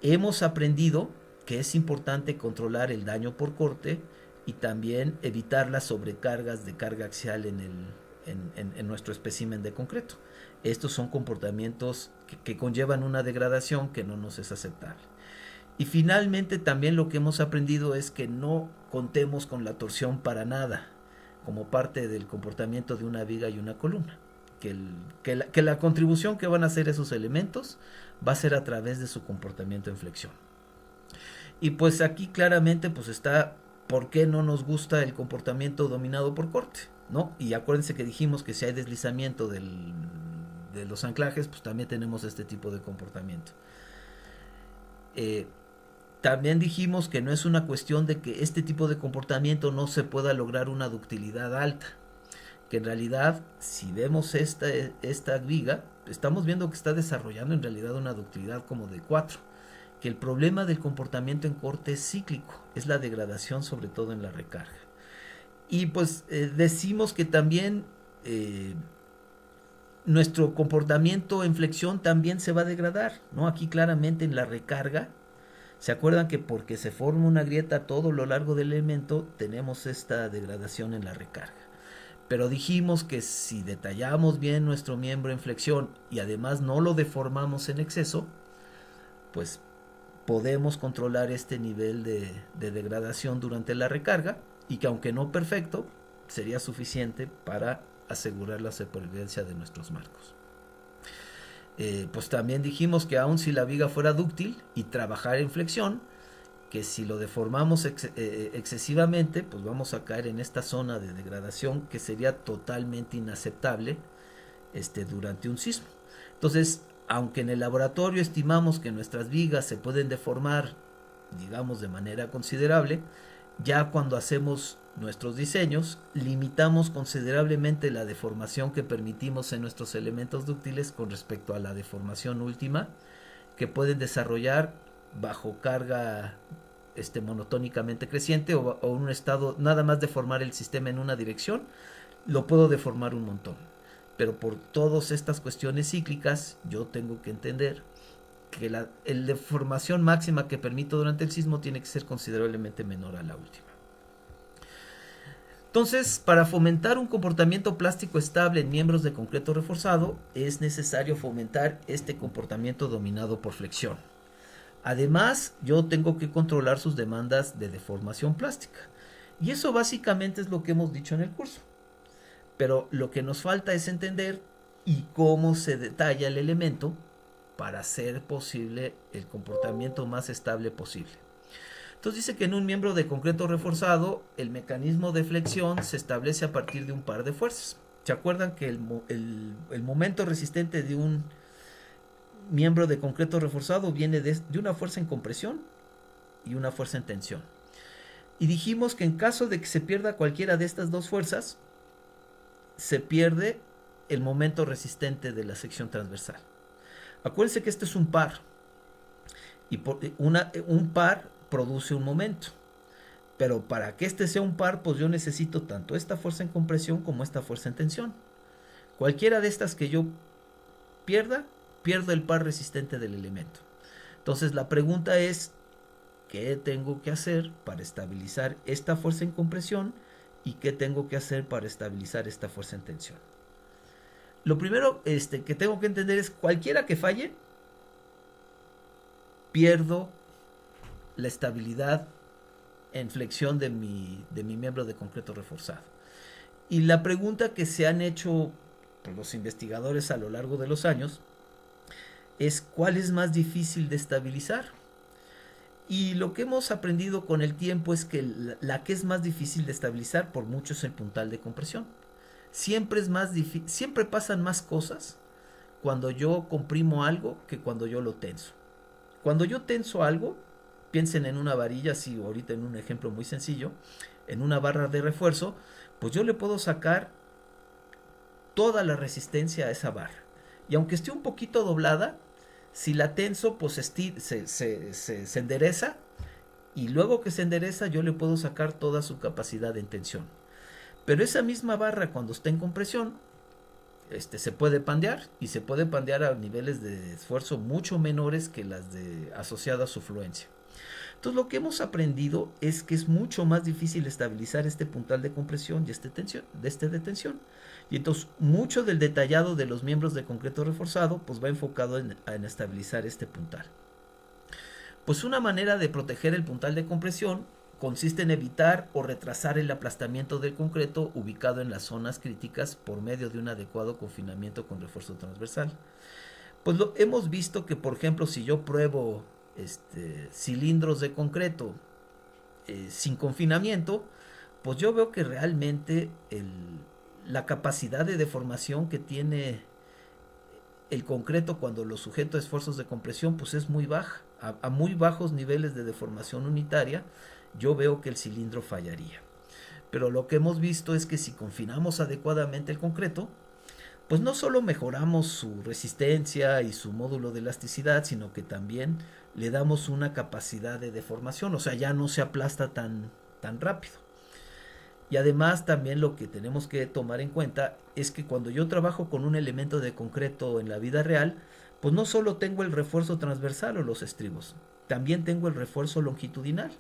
Hemos aprendido que es importante controlar el daño por corte y también evitar las sobrecargas de carga axial en nuestro espécimen de concreto. Estos son comportamientos que conllevan una degradación que no nos es aceptable. Y finalmente también lo que hemos aprendido es que no contemos con la torsión para nada como parte del comportamiento de una viga y una columna. Que la contribución que van a hacer esos elementos va a ser a través de su comportamiento en flexión. Y pues aquí claramente pues está por qué no nos gusta el comportamiento dominado por corte, ¿no? Y acuérdense que dijimos que si hay deslizamiento de los anclajes, pues también tenemos este tipo de comportamiento. También dijimos que no es una cuestión de que este tipo de comportamiento no se pueda lograr una ductilidad alta, que en realidad, si vemos esta viga, estamos viendo que está desarrollando en realidad una ductilidad como de 4, que el problema del comportamiento en corte es cíclico, es la degradación sobre todo en la recarga. Y pues decimos que también nuestro comportamiento en flexión también se va a degradar, ¿no? Aquí claramente en la recarga, ¿se acuerdan que porque se forma una grieta a todo lo largo del elemento, tenemos esta degradación en la recarga? Pero dijimos que si detallamos bien nuestro miembro en flexión y además no lo deformamos en exceso, pues podemos controlar este nivel de degradación durante la recarga, y que aunque no perfecto, sería suficiente para asegurar la supervivencia de nuestros marcos. Pues también dijimos que aun si la viga fuera dúctil y trabajar en flexión, que si lo deformamos excesivamente, pues vamos a caer en esta zona de degradación que sería totalmente inaceptable durante un sismo. Entonces, aunque en el laboratorio estimamos que nuestras vigas se pueden deformar, digamos, de manera considerable, ya cuando hacemos nuestros diseños, limitamos considerablemente la deformación que permitimos en nuestros elementos dúctiles con respecto a la deformación última que pueden desarrollar bajo carga monotónicamente creciente, o un estado, nada más deformar el sistema en una dirección, lo puedo deformar un montón. Pero por todas estas cuestiones cíclicas, yo tengo que entender que la deformación máxima que permito durante el sismo tiene que ser considerablemente menor a la última. Entonces, para fomentar un comportamiento plástico estable en miembros de concreto reforzado, es necesario fomentar este comportamiento dominado por flexión. Además, yo tengo que controlar sus demandas de deformación plástica. Y eso básicamente es lo que hemos dicho en el curso. Pero lo que nos falta es entender y cómo se detalla el elemento para hacer posible el comportamiento más estable posible. Entonces dice que en un miembro de concreto reforzado, el mecanismo de flexión se establece a partir de un par de fuerzas. ¿Se acuerdan que el momento resistente de un miembro de concreto reforzado viene de una fuerza en compresión y una fuerza en tensión? Y dijimos que en caso de que se pierda cualquiera de estas dos fuerzas, se pierde el momento resistente de la sección transversal. Acuérdense que este es un par. Y un par produce un momento. Pero para que este sea un par, pues yo necesito tanto esta fuerza en compresión como esta fuerza en tensión. Cualquiera de estas que yo pierda, pierdo el par resistente del elemento. Entonces la pregunta es, ¿qué tengo que hacer para estabilizar esta fuerza en compresión? ¿Y qué tengo que hacer para estabilizar esta fuerza en tensión? Lo primero que tengo que entender es, cualquiera que falle, pierdo la estabilidad en flexión de mi miembro de concreto reforzado. Y la pregunta que se han hecho por los investigadores a lo largo de los años es, ¿cuál es más difícil de estabilizar? Y lo que hemos aprendido con el tiempo es que la que es más difícil de estabilizar por mucho es el puntal de compresión. Siempre pasan más cosas cuando yo comprimo algo que cuando yo lo tenso. Cuando yo tenso algo, piensen en una varilla, así ahorita en un ejemplo muy sencillo, en una barra de refuerzo, pues yo le puedo sacar toda la resistencia a esa barra. Y aunque esté un poquito doblada, si la tenso, pues se endereza, y luego que se endereza yo le puedo sacar toda su capacidad en tensión. Pero esa misma barra, cuando está en compresión, se puede pandear, y se puede pandear a niveles de esfuerzo mucho menores que las asociadas a su fluencia. Entonces lo que hemos aprendido es que es mucho más difícil estabilizar este puntal de compresión y de tensión. Y entonces mucho del detallado de los miembros de concreto reforzado pues va enfocado en estabilizar este puntal. Pues una manera de proteger el puntal de compresión consiste en evitar o retrasar el aplastamiento del concreto ubicado en las zonas críticas por medio de un adecuado confinamiento con refuerzo transversal. Pues hemos visto que, por ejemplo, si yo pruebo cilindros de concreto sin confinamiento, pues yo veo que realmente la capacidad de deformación que tiene el concreto cuando lo sujeto a esfuerzos de compresión pues es muy baja. A muy bajos niveles de deformación unitaria yo veo que el cilindro fallaría. Pero lo que hemos visto es que si confinamos adecuadamente el concreto, pues no solo mejoramos su resistencia y su módulo de elasticidad, sino que también le damos una capacidad de deformación, o sea, ya no se aplasta tan rápido. Y además también lo que tenemos que tomar en cuenta es que cuando yo trabajo con un elemento de concreto en la vida real, pues no solo tengo el refuerzo transversal o los estribos, también tengo el refuerzo longitudinal.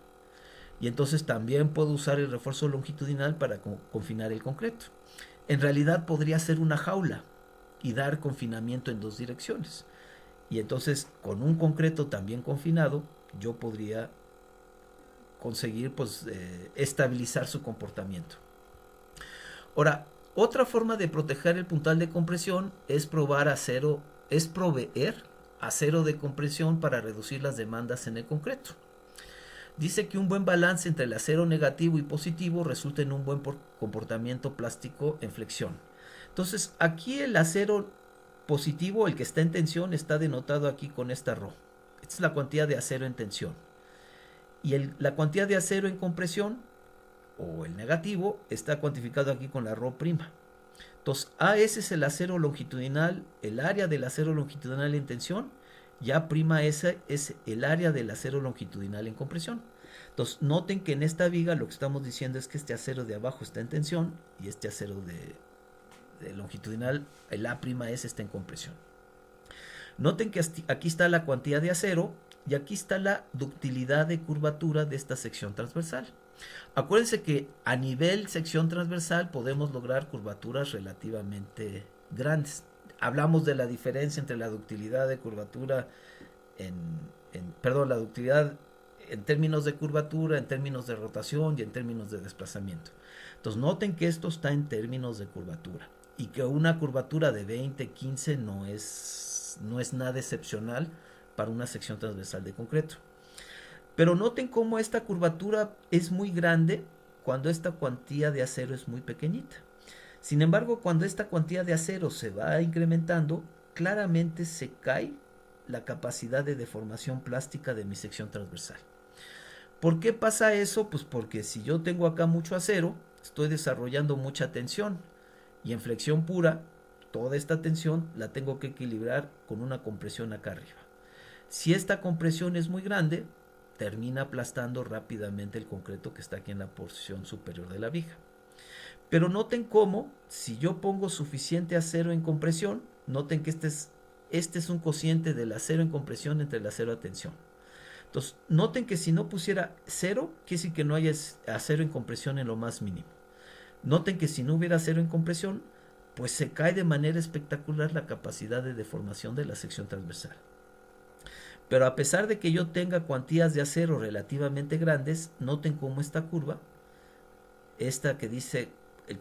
Y entonces también puedo usar el refuerzo longitudinal para confinar el concreto. En realidad podría ser una jaula y dar confinamiento en dos direcciones. Y entonces con un concreto también confinado yo podría conseguir estabilizar su comportamiento. Ahora, otra forma de proteger el puntal de compresión es proveer acero de compresión para reducir las demandas en el concreto. Dice que un buen balance entre el acero negativo y positivo resulta en un buen comportamiento plástico en flexión. Entonces, aquí el acero positivo, el que está en tensión, está denotado aquí con esta ρ. Esta es la cantidad de acero en tensión. Y la cantidad de acero en compresión, o el negativo, está cuantificado aquí con la ρ'. Entonces, AS es el acero longitudinal, el área del acero longitudinal en tensión, y A'S es el área del acero longitudinal en compresión. Entonces, noten que en esta viga lo que estamos diciendo es que este acero de abajo está en tensión y este acero de longitudinal, el A'S está en compresión. Noten que aquí está la cantidad de acero y aquí está la ductilidad de curvatura de esta sección transversal. Acuérdense que a nivel sección transversal podemos lograr curvaturas relativamente grandes. Hablamos de la diferencia entre la ductilidad de curvatura la ductilidad en términos de curvatura, en términos de rotación y en términos de desplazamiento. Entonces noten que esto está en términos de curvatura y que una curvatura de 20, 15 no es nada excepcional para una sección transversal de concreto. Pero noten cómo esta curvatura es muy grande cuando esta cuantía de acero es muy pequeñita. Sin embargo, cuando esta cuantía de acero se va incrementando, claramente se cae la capacidad de deformación plástica de mi sección transversal. ¿Por qué pasa eso? Pues porque si yo tengo acá mucho acero, estoy desarrollando mucha tensión y en flexión pura, toda esta tensión la tengo que equilibrar con una compresión acá arriba. Si esta compresión es muy grande, termina aplastando rápidamente el concreto que está aquí en la porción superior de la viga. Pero noten cómo, si yo pongo suficiente acero en compresión, noten que este es un cociente del acero en compresión entre el acero a tensión. Entonces, noten que si no pusiera cero, quiere decir que no haya acero en compresión en lo más mínimo. Noten que si no hubiera acero en compresión, pues se cae de manera espectacular la capacidad de deformación de la sección transversal. Pero a pesar de que yo tenga cuantías de acero relativamente grandes, noten cómo esta curva, esta que dice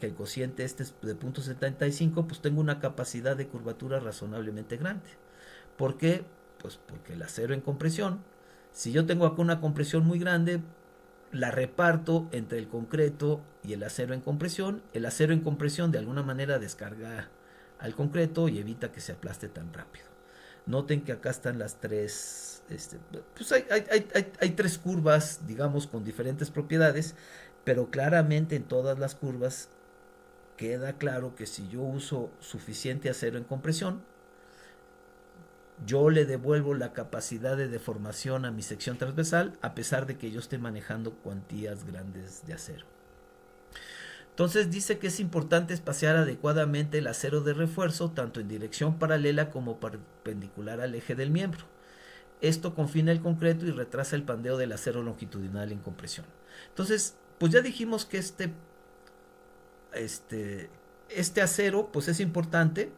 que el cociente este es de 0.75, pues tengo una capacidad de curvatura razonablemente grande. ¿Por qué? Pues porque el acero en compresión, si yo tengo acá una compresión muy grande, la reparto entre el concreto y el acero en compresión. El acero en compresión de alguna manera descarga al concreto y evita que se aplaste tan rápido. Noten que acá están las tres, pues hay tres curvas, digamos, con diferentes propiedades, pero claramente en todas las curvas queda claro que si yo uso suficiente acero en compresión, yo le devuelvo la capacidad de deformación a mi sección transversal a pesar de que yo esté manejando cuantías grandes de acero. Entonces dice que es importante espaciar adecuadamente el acero de refuerzo tanto en dirección paralela como perpendicular al eje del miembro. Esto confina el concreto y retrasa el pandeo del acero longitudinal en compresión. Entonces, pues ya dijimos que este acero pues es importante,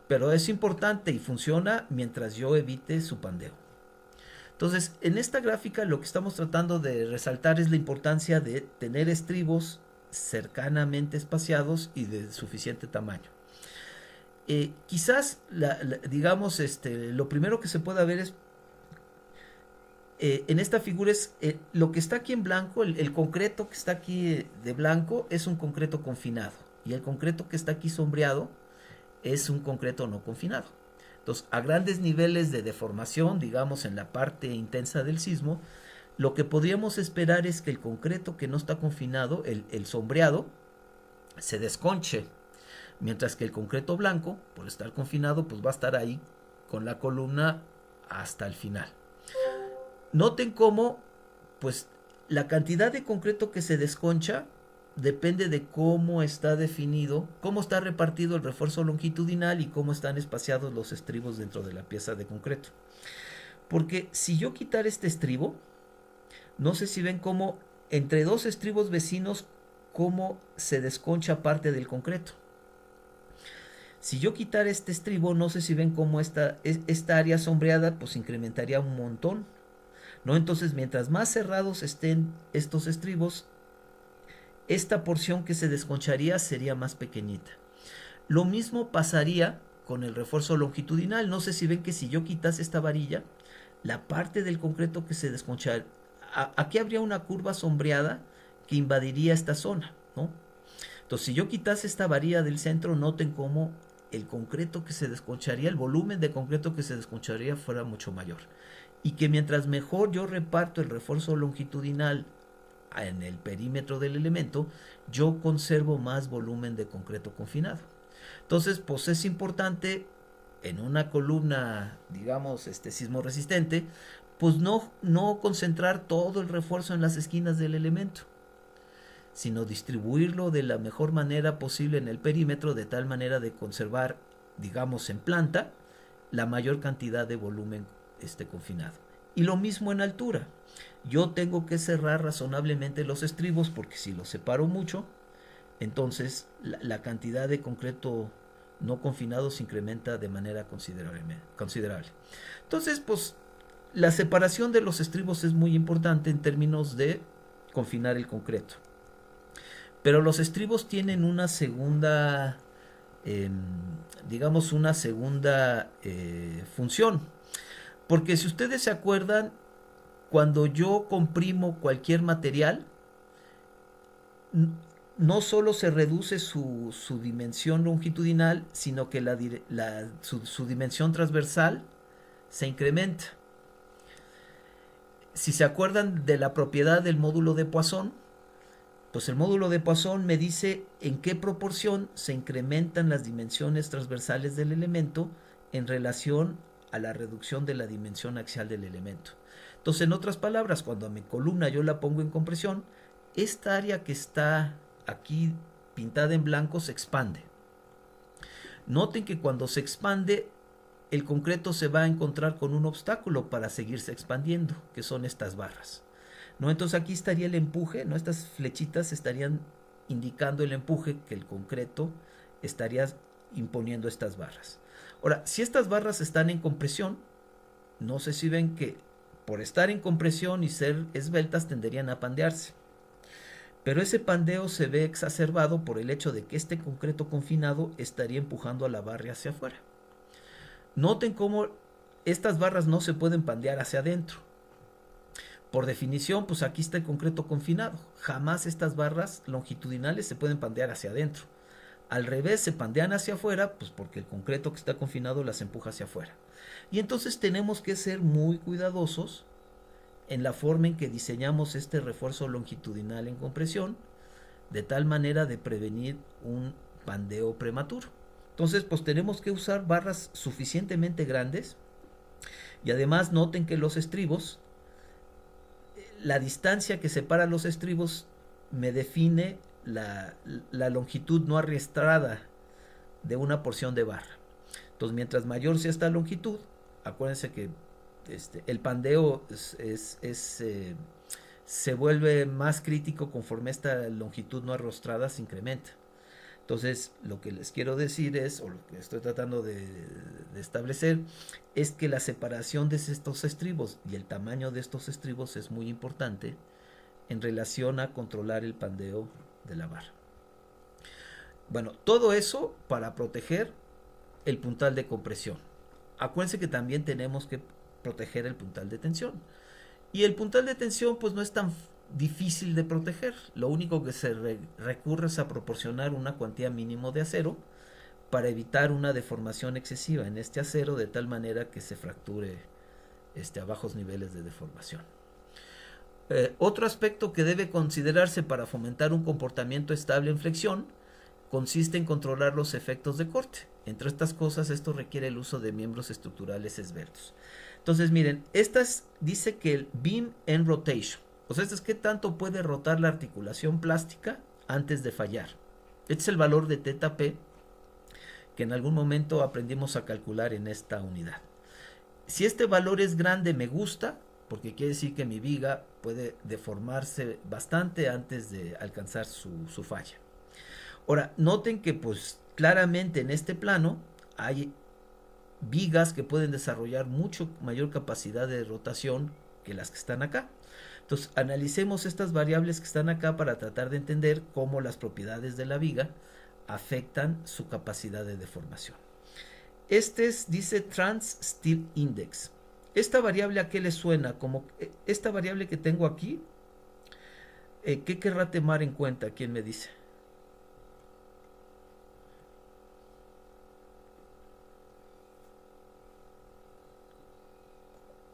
pero es importante y funciona mientras yo evite su pandeo. Entonces, en esta gráfica lo que estamos tratando de resaltar es la importancia de tener estribos cercanamente espaciados y de suficiente tamaño. Quizás, digamos, lo primero que se puede ver es, en esta figura es lo que está aquí en blanco, el concreto que está aquí de blanco es un concreto confinado y el concreto que está aquí sombreado es un concreto no confinado. Entonces, a grandes niveles de deformación, digamos en la parte intensa del sismo, lo que podríamos esperar es que el concreto que no está confinado, el sombreado, se desconche, mientras que el concreto blanco, por estar confinado, pues va a estar ahí con la columna hasta el final. Noten cómo, pues, la cantidad de concreto que se desconcha depende de cómo está definido, cómo está repartido el refuerzo longitudinal y cómo están espaciados los estribos dentro de la pieza de concreto. Porque si yo quitar este estribo, no sé si ven cómo entre dos estribos vecinos, cómo se desconcha parte del concreto. Si yo quitar este estribo, no sé si ven cómo esta área sombreada, pues incrementaría un montón, ¿no? Entonces, mientras más cerrados estén estos estribos, esta porción que se desconcharía sería más pequeñita. Lo mismo pasaría con el refuerzo longitudinal. No sé si ven que si yo quitase esta varilla, la parte del concreto que se desconcharía, aquí habría una curva sombreada que invadiría esta zona, ¿no? Entonces, si yo quitase esta varilla del centro, noten cómo el concreto que se desconcharía, el volumen de concreto que se desconcharía fuera mucho mayor. Y que mientras mejor yo reparto el refuerzo longitudinal en el perímetro del elemento, yo conservo más volumen de concreto confinado. Entonces, pues es importante en una columna, digamos, sismo resistente, pues no concentrar todo el refuerzo en las esquinas del elemento, sino distribuirlo de la mejor manera posible en el perímetro, de tal manera de conservar, digamos, en planta, la mayor cantidad de volumen confinado. Y lo mismo en altura. Yo tengo que cerrar razonablemente los estribos, porque si los separo mucho, entonces la cantidad de concreto no confinado se incrementa de manera considerable. Entonces, pues, la separación de los estribos es muy importante en términos de confinar el concreto. Pero los estribos tienen una segunda, digamos, una segunda función. Porque si ustedes se acuerdan, cuando yo comprimo cualquier material, no solo se reduce su dimensión longitudinal, sino que su dimensión transversal se incrementa. Si se acuerdan de la propiedad del módulo de Poisson, pues el módulo de Poisson me dice en qué proporción se incrementan las dimensiones transversales del elemento en relación a la reducción de la dimensión axial del elemento. Entonces, en otras palabras, cuando a mi columna yo la pongo en compresión, esta área que está aquí pintada en blanco se expande. Noten que cuando se expande, el concreto se va a encontrar con un obstáculo para seguirse expandiendo, que son estas barras. ¿No? Entonces aquí estaría el empuje, ¿no? Estas flechitas estarían indicando el empuje que el concreto estaría imponiendo estas barras. Ahora, si estas barras están en compresión, no sé si ven que por estar en compresión y ser esbeltas tenderían a pandearse. Pero ese pandeo se ve exacerbado por el hecho de que este concreto confinado estaría empujando a la barra hacia afuera. Noten cómo estas barras no se pueden pandear hacia adentro. Por definición, pues aquí está el concreto confinado. Jamás estas barras longitudinales se pueden pandear hacia adentro. Al revés, se pandean hacia afuera, pues porque el concreto que está confinado las empuja hacia afuera. Y entonces tenemos que ser muy cuidadosos en la forma en que diseñamos este refuerzo longitudinal en compresión, de tal manera de prevenir un pandeo prematuro. Entonces, pues tenemos que usar barras suficientemente grandes, y además noten que los estribos, la distancia que separa los estribos me define la longitud no arrastrada de una porción de barra. Entonces, mientras mayor sea esta longitud, acuérdense que el pandeo se vuelve más crítico conforme esta longitud no arrastrada se incrementa. Entonces, lo que les quiero decir es, o lo que estoy tratando de establecer, es que la separación de estos estribos y el tamaño de estos estribos es muy importante en relación a controlar el pandeo de la barra. Bueno, todo eso para proteger el puntal de compresión. Acuérdense que también tenemos que proteger el puntal de tensión. Y el puntal de tensión pues no es tan difícil de proteger. Lo único que se recurre es a proporcionar una cuantía mínimo de acero para evitar una deformación excesiva en este acero, de tal manera que se fracture a bajos niveles de deformación. Otro aspecto que debe considerarse para fomentar un comportamiento estable en flexión consiste en controlar los efectos de corte. Entre estas cosas, esto requiere el uso de miembros estructurales esbeltos. Entonces, miren, dice que el beam end rotation, o sea, es qué tanto puede rotar la articulación plástica antes de fallar. Este es el valor de θp que en algún momento aprendimos a calcular en esta unidad. Si este valor es grande, me gusta, porque quiere decir que mi viga puede deformarse bastante antes de alcanzar su falla. Ahora, noten que pues claramente en este plano hay vigas que pueden desarrollar mucho mayor capacidad de rotación que las que están acá. Entonces, analicemos estas variables que están acá para tratar de entender cómo las propiedades de la viga afectan su capacidad de deformación. Dice Trans Steel Index. Esta variable, ¿a qué le suena? Como esta variable que tengo aquí, ¿qué querrá tomar en cuenta? ¿Quién me dice?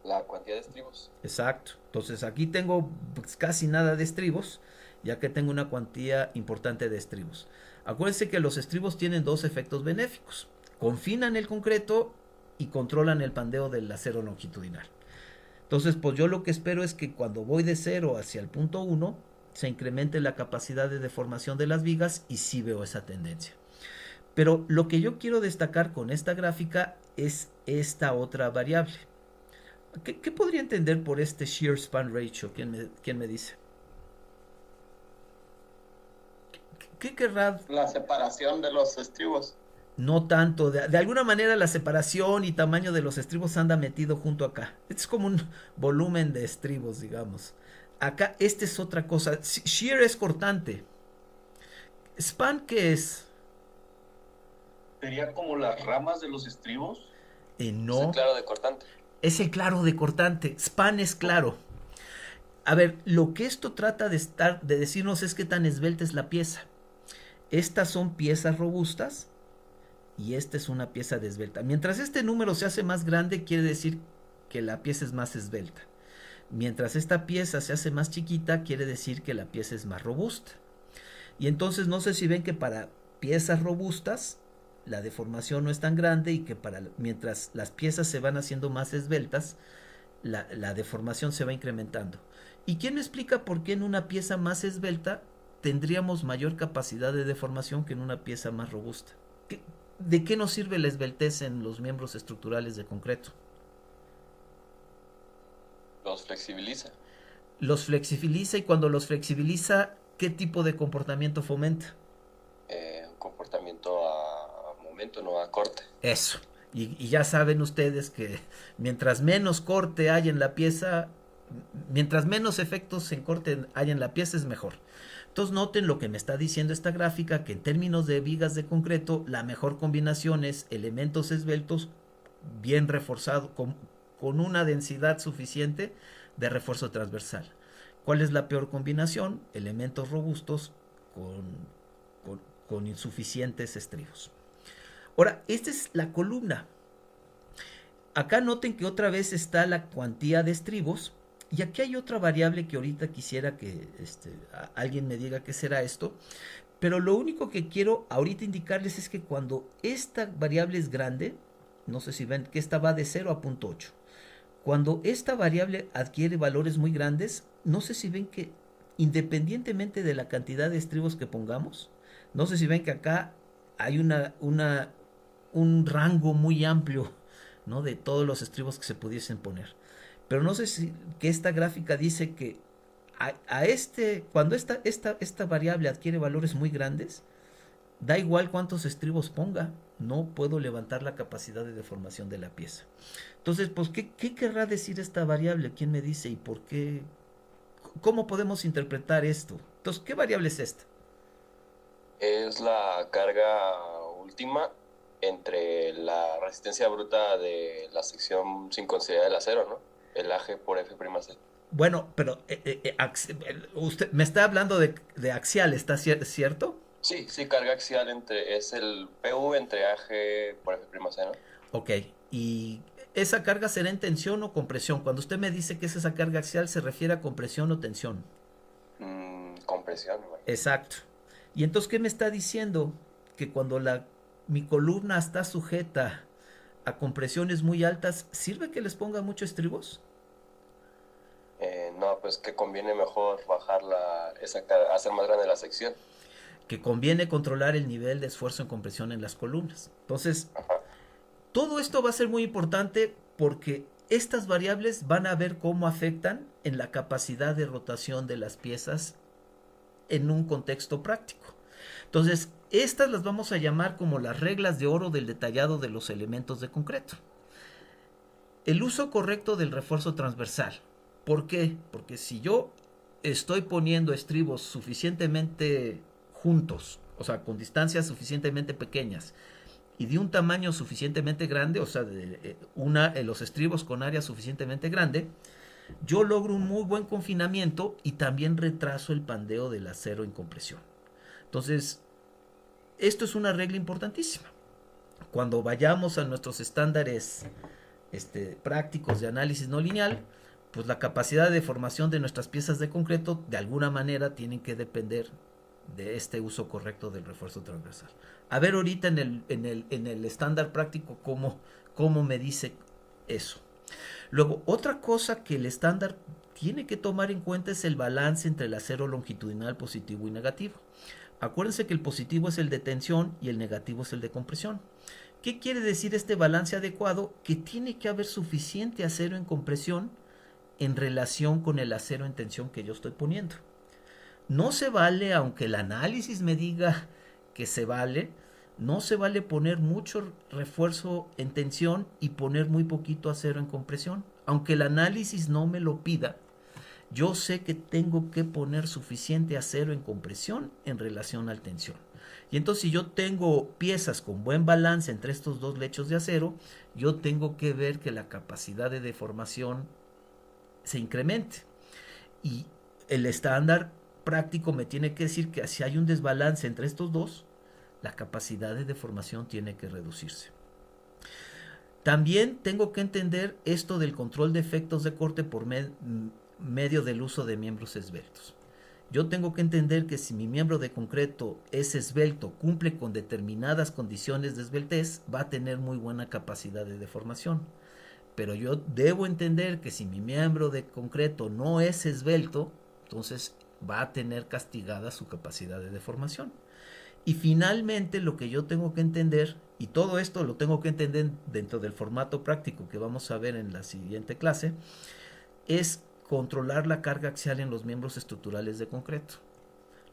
La cantidad de estribos. Exacto. Entonces aquí tengo pues, casi nada de estribos, ya que tengo una cuantía importante de estribos. Acuérdense que los estribos tienen dos efectos benéficos. Confinan el concreto y controlan el pandeo del acero longitudinal. Entonces, pues yo lo que espero es que cuando voy de 0 hacia el punto 1, se incremente la capacidad de deformación de las vigas, y sí veo esa tendencia. Pero lo que yo quiero destacar con esta gráfica es esta otra variable. ¿Qué podría entender por este shear span ratio? ¿Quién me dice? ¿Qué querrá? La separación de los estribos. No tanto. De alguna manera la separación y tamaño de los estribos anda metido junto acá. Es como un volumen de estribos, digamos. Acá, es otra cosa. Shear es cortante. ¿Span qué es? ¿Sería como las ramas de los estribos? No. Es claro de cortante. Es el claro de cortante. Span es claro. A ver, lo que esto trata de decirnos es qué tan esbelta es la pieza. Estas son piezas robustas y esta es una pieza de esbelta. Mientras este número se hace más grande, quiere decir que la pieza es más esbelta. Mientras esta pieza se hace más chiquita, quiere decir que la pieza es más robusta. Y entonces no sé si ven que para piezas robustas la deformación no es tan grande y que mientras las piezas se van haciendo más esbeltas, la deformación se va incrementando. ¿Y quién me explica por qué en una pieza más esbelta tendríamos mayor capacidad de deformación que en una pieza más robusta? ¿De qué nos sirve la esbeltez en los miembros estructurales de concreto? Los flexibiliza. Los flexibiliza, y cuando los flexibiliza, ¿qué tipo de comportamiento fomenta? Un comportamiento a momento, no a corte. Eso. Y ya saben ustedes que mientras menos corte hay en la pieza, mientras menos efectos en corte hay en la pieza, es mejor. Entonces noten lo que me está diciendo esta gráfica, que en términos de vigas de concreto, la mejor combinación es elementos esbeltos bien reforzados, con una densidad suficiente de refuerzo transversal. ¿Cuál es la peor combinación? Elementos robustos con insuficientes estribos. Ahora, esta es la columna. Acá noten que otra vez está la cuantía de estribos. Y aquí hay otra variable que ahorita quisiera que alguien me diga qué será esto. Pero lo único que quiero ahorita indicarles es que cuando esta variable es grande, no sé si ven que esta va de 0 a 0.8. Cuando esta variable adquiere valores muy grandes, no sé si ven que independientemente de la cantidad de estribos que pongamos, no sé si ven que acá hay un rango muy amplio, ¿no?, de todos los estribos que se pudiesen poner. Pero no sé si que esta gráfica dice que cuando esta variable adquiere valores muy grandes, da igual cuántos estribos ponga, no puedo levantar la capacidad de deformación de la pieza. Entonces, pues, ¿qué querrá decir esta variable? ¿Quién me dice? ¿Y por qué? ¿Cómo podemos interpretar esto? Entonces, ¿qué variable es esta? Es la carga última entre la resistencia bruta de la sección sin considerar el acero, ¿no? El AG por F'(C). Bueno, pero usted me está hablando de axial, ¿está cierto? Sí, carga axial es el PU entre AG por F'(C), ¿no? Ok, y ¿esa carga será en tensión o compresión? Cuando usted me dice que es esa carga axial, ¿se refiere a compresión o tensión? Compresión, ¿no? Exacto. Y entonces, ¿qué me está diciendo? Que cuando mi columna está sujeta a compresiones muy altas, ¿sirve que les ponga muchos estribos? No, pues que conviene mejor bajar hacer más grande la sección. Que conviene controlar el nivel de esfuerzo en compresión en las columnas. Entonces, todo esto va a ser muy importante porque estas variables van a ver cómo afectan en la capacidad de rotación de las piezas en un contexto práctico. Entonces, estas las vamos a llamar como las reglas de oro del detallado de los elementos de concreto. El uso correcto del refuerzo transversal. ¿Por qué? Porque si yo estoy poniendo estribos suficientemente juntos, o sea, con distancias suficientemente pequeñas y de un tamaño suficientemente grande, o sea, los estribos con área suficientemente grande, yo logro un muy buen confinamiento y también retraso el pandeo del acero en compresión. Entonces, esto es una regla importantísima. Cuando vayamos a nuestros estándares prácticos de análisis no lineal, pues la capacidad de deformación de nuestras piezas de concreto de alguna manera tienen que depender de este uso correcto del refuerzo transversal. A ver ahorita en el estándar práctico cómo me dice eso. Luego, otra cosa que el estándar tiene que tomar en cuenta es el balance entre el acero longitudinal positivo y negativo. Acuérdense que el positivo es el de tensión y el negativo es el de compresión. ¿Qué quiere decir este balance adecuado? Que tiene que haber suficiente acero en compresión en relación con el acero en tensión que yo estoy poniendo. No se vale, aunque el análisis me diga que se vale, no se vale poner mucho refuerzo en tensión y poner muy poquito acero en compresión. Aunque el análisis no me lo pida, yo sé que tengo que poner suficiente acero en compresión en relación al tensión. Y entonces, si yo tengo piezas con buen balance entre estos dos lechos de acero, yo tengo que ver que la capacidad de deformación se incremente. Y el estándar práctico me tiene que decir que si hay un desbalance entre estos dos, la capacidad de deformación tiene que reducirse. También tengo que entender esto del control de efectos de corte por medio del uso de miembros esbeltos. Yo tengo que entender que si mi miembro de concreto es esbelto, cumple con determinadas condiciones de esbeltez, va a tener muy buena capacidad de deformación. Pero yo debo entender que si mi miembro de concreto no es esbelto, entonces va a tener castigada su capacidad de deformación. Y finalmente lo que yo tengo que entender, y todo esto lo tengo que entender dentro del formato práctico que vamos a ver en la siguiente clase, es controlar la carga axial en los miembros estructurales de concreto.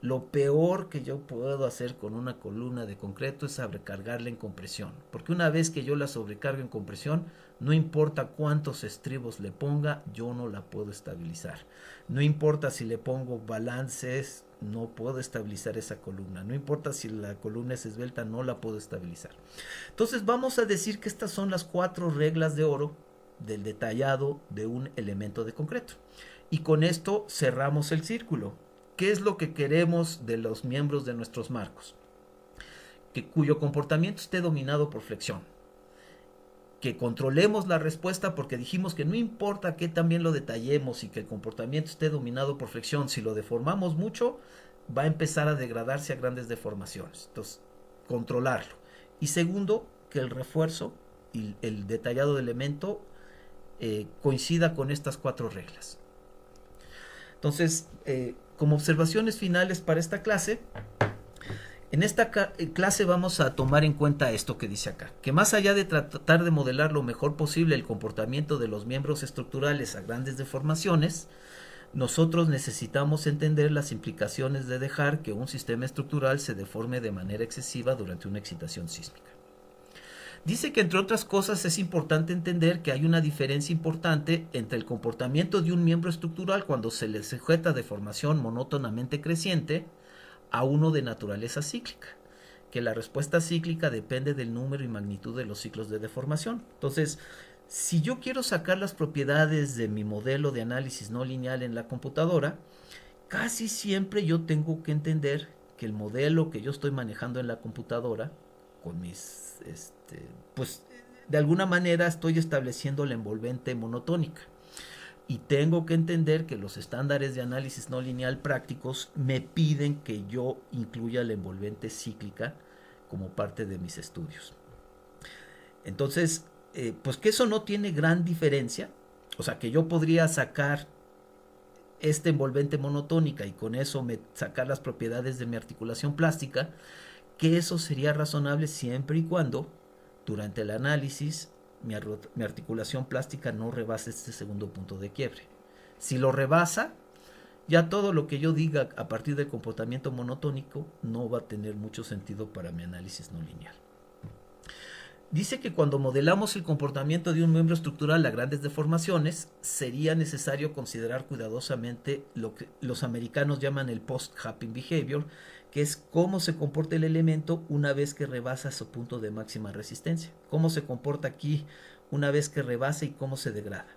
Lo peor que yo puedo hacer con una columna de concreto es sobrecargarla en compresión, porque una vez que yo la sobrecargo en compresión, no importa cuántos estribos le ponga, yo no la puedo estabilizar. No importa si le pongo balances, no puedo estabilizar esa columna. No importa si la columna es esbelta, no la puedo estabilizar. Entonces vamos a decir que estas son las 4 reglas de oro del detallado de un elemento de concreto. Y con esto cerramos el círculo. ¿Qué es lo que queremos de los miembros de nuestros marcos? Cuyo comportamiento esté dominado por flexión. Que controlemos la respuesta, porque dijimos que no importa que también lo detallemos y que el comportamiento esté dominado por flexión, si lo deformamos mucho, va a empezar a degradarse a grandes deformaciones. Entonces, controlarlo. Y segundo, que el refuerzo y el detallado del elemento coincida con estas 4 reglas. Entonces, como observaciones finales para esta clase, en esta clase vamos a tomar en cuenta esto que dice acá, que más allá de tratar de modelar lo mejor posible el comportamiento de los miembros estructurales a grandes deformaciones, nosotros necesitamos entender las implicaciones de dejar que un sistema estructural se deforme de manera excesiva durante una excitación sísmica. Dice que entre otras cosas es importante entender que hay una diferencia importante entre el comportamiento de un miembro estructural cuando se le sujeta de formación monótonamente creciente a uno de naturaleza cíclica, que la respuesta cíclica depende del número y magnitud de los ciclos de deformación. Entonces, si yo quiero sacar las propiedades de mi modelo de análisis no lineal en la computadora, casi siempre yo tengo que entender que el modelo que yo estoy manejando en la computadora, con mis, pues de alguna manera estoy estableciendo la envolvente monotónica. Y tengo que entender que los estándares de análisis no lineal prácticos me piden que yo incluya la envolvente cíclica como parte de mis estudios. Entonces, pues que eso no tiene gran diferencia. O sea, que yo podría sacar esta envolvente monotónica y con eso sacar las propiedades de mi articulación plástica, que eso sería razonable siempre y cuando durante el análisis mi articulación plástica no rebasa este segundo punto de quiebre. Si lo rebasa, ya todo lo que yo diga a partir del comportamiento monotónico no va a tener mucho sentido para mi análisis no lineal. Dice que cuando modelamos el comportamiento de un miembro estructural a grandes deformaciones, sería necesario considerar cuidadosamente lo que los americanos llaman el post-hopping behavior, que es cómo se comporta el elemento una vez que rebasa su punto de máxima resistencia. Cómo se comporta aquí una vez que rebasa y cómo se degrada.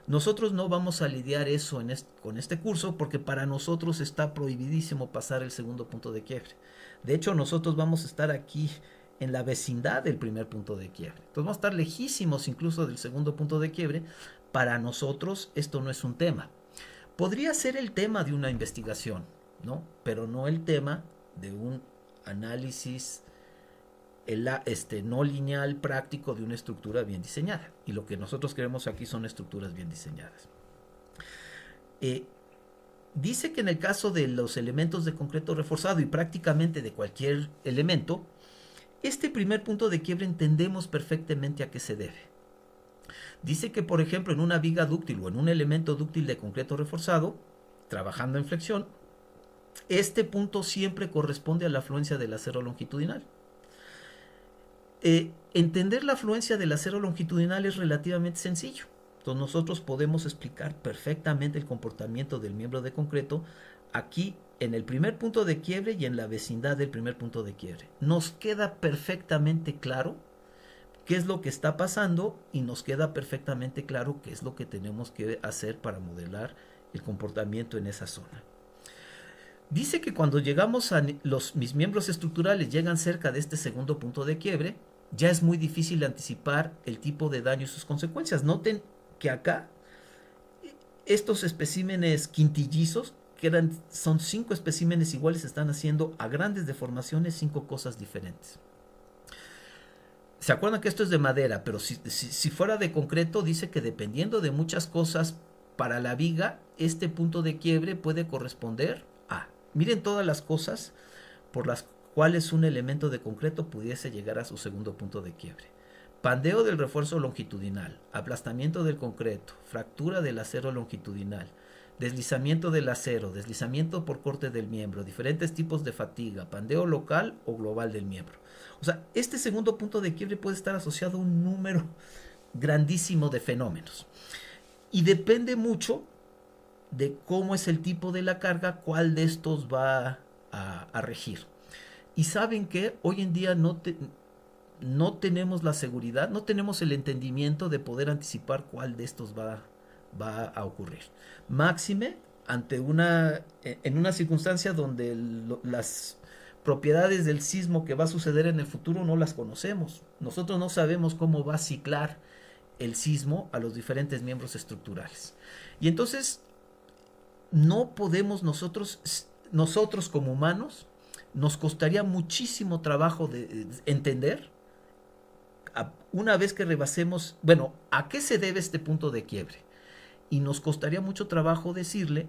Nosotros no vamos a lidiar eso con este curso porque para nosotros está prohibidísimo pasar el segundo punto de quiebre. De hecho, nosotros vamos a estar aquí en la vecindad del primer punto de quiebre. Entonces vamos a estar lejísimos incluso del segundo punto de quiebre. Para nosotros esto no es un tema. Podría ser el tema de una investigación, ¿no? Pero no el tema de un análisis no lineal práctico de una estructura bien diseñada. Y lo que nosotros queremos aquí son estructuras bien diseñadas. Dice que en el caso de los elementos de concreto reforzado y prácticamente de cualquier elemento, este primer punto de quiebre entendemos perfectamente a qué se debe. Dice que, por ejemplo, en una viga dúctil o en un elemento dúctil de concreto reforzado, trabajando en flexión, este punto siempre corresponde a la afluencia del acero longitudinal. Entender la afluencia del acero longitudinal es relativamente sencillo. Entonces nosotros podemos explicar perfectamente el comportamiento del miembro de concreto aquí en el primer punto de quiebre y en la vecindad del primer punto de quiebre. Nos queda perfectamente claro qué es lo que está pasando y nos queda perfectamente claro qué es lo que tenemos que hacer para modelar el comportamiento en esa zona. Dice que cuando llegamos a mis miembros estructurales llegan cerca de este segundo punto de quiebre, ya es muy difícil anticipar el tipo de daño y sus consecuencias. Noten que acá estos especímenes quintillizos, son 5 especímenes iguales, están haciendo a grandes deformaciones 5 cosas diferentes. ¿Se acuerdan que esto es de madera? Pero si fuera de concreto, dice que dependiendo de muchas cosas, para la viga, este punto de quiebre puede corresponder a... Miren todas las cosas por las cuales un elemento de concreto pudiese llegar a su segundo punto de quiebre. Pandeo del refuerzo longitudinal, aplastamiento del concreto, fractura del acero longitudinal, deslizamiento del acero, deslizamiento por corte del miembro, diferentes tipos de fatiga, pandeo local o global del miembro. O sea, este segundo punto de quiebre puede estar asociado a un número grandísimo de fenómenos. Y depende mucho de cómo es el tipo de la carga, cuál de estos va a regir. Y saben que hoy en día no tenemos la seguridad, no tenemos el entendimiento de poder anticipar cuál de estos va a ocurrir. Máxime en una circunstancia donde las propiedades del sismo que va a suceder en el futuro no las conocemos. Nosotros no sabemos cómo va a ciclar el sismo a los diferentes miembros estructurales. Y entonces no podemos nosotros como humanos, nos costaría muchísimo trabajo de entender, una vez que rebasemos, bueno, ¿a qué se debe este punto de quiebre? Y nos costaría mucho trabajo decirle,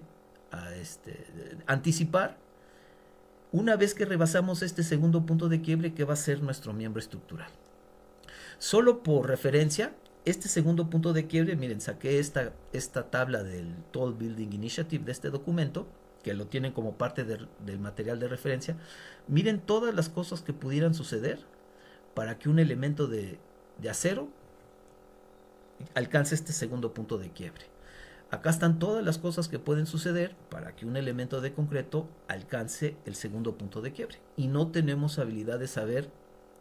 anticipar, una vez que rebasamos este segundo punto de quiebre, qué va a ser nuestro miembro estructural. Solo por referencia, este segundo punto de quiebre, miren, saqué esta tabla del Tall Building Initiative de este documento, que lo tienen como parte del material de referencia. Miren todas las cosas que pudieran suceder para que un elemento de acero alcance este segundo punto de quiebre. Acá están todas las cosas que pueden suceder para que un elemento de concreto alcance el segundo punto de quiebre. Y no tenemos habilidad de saber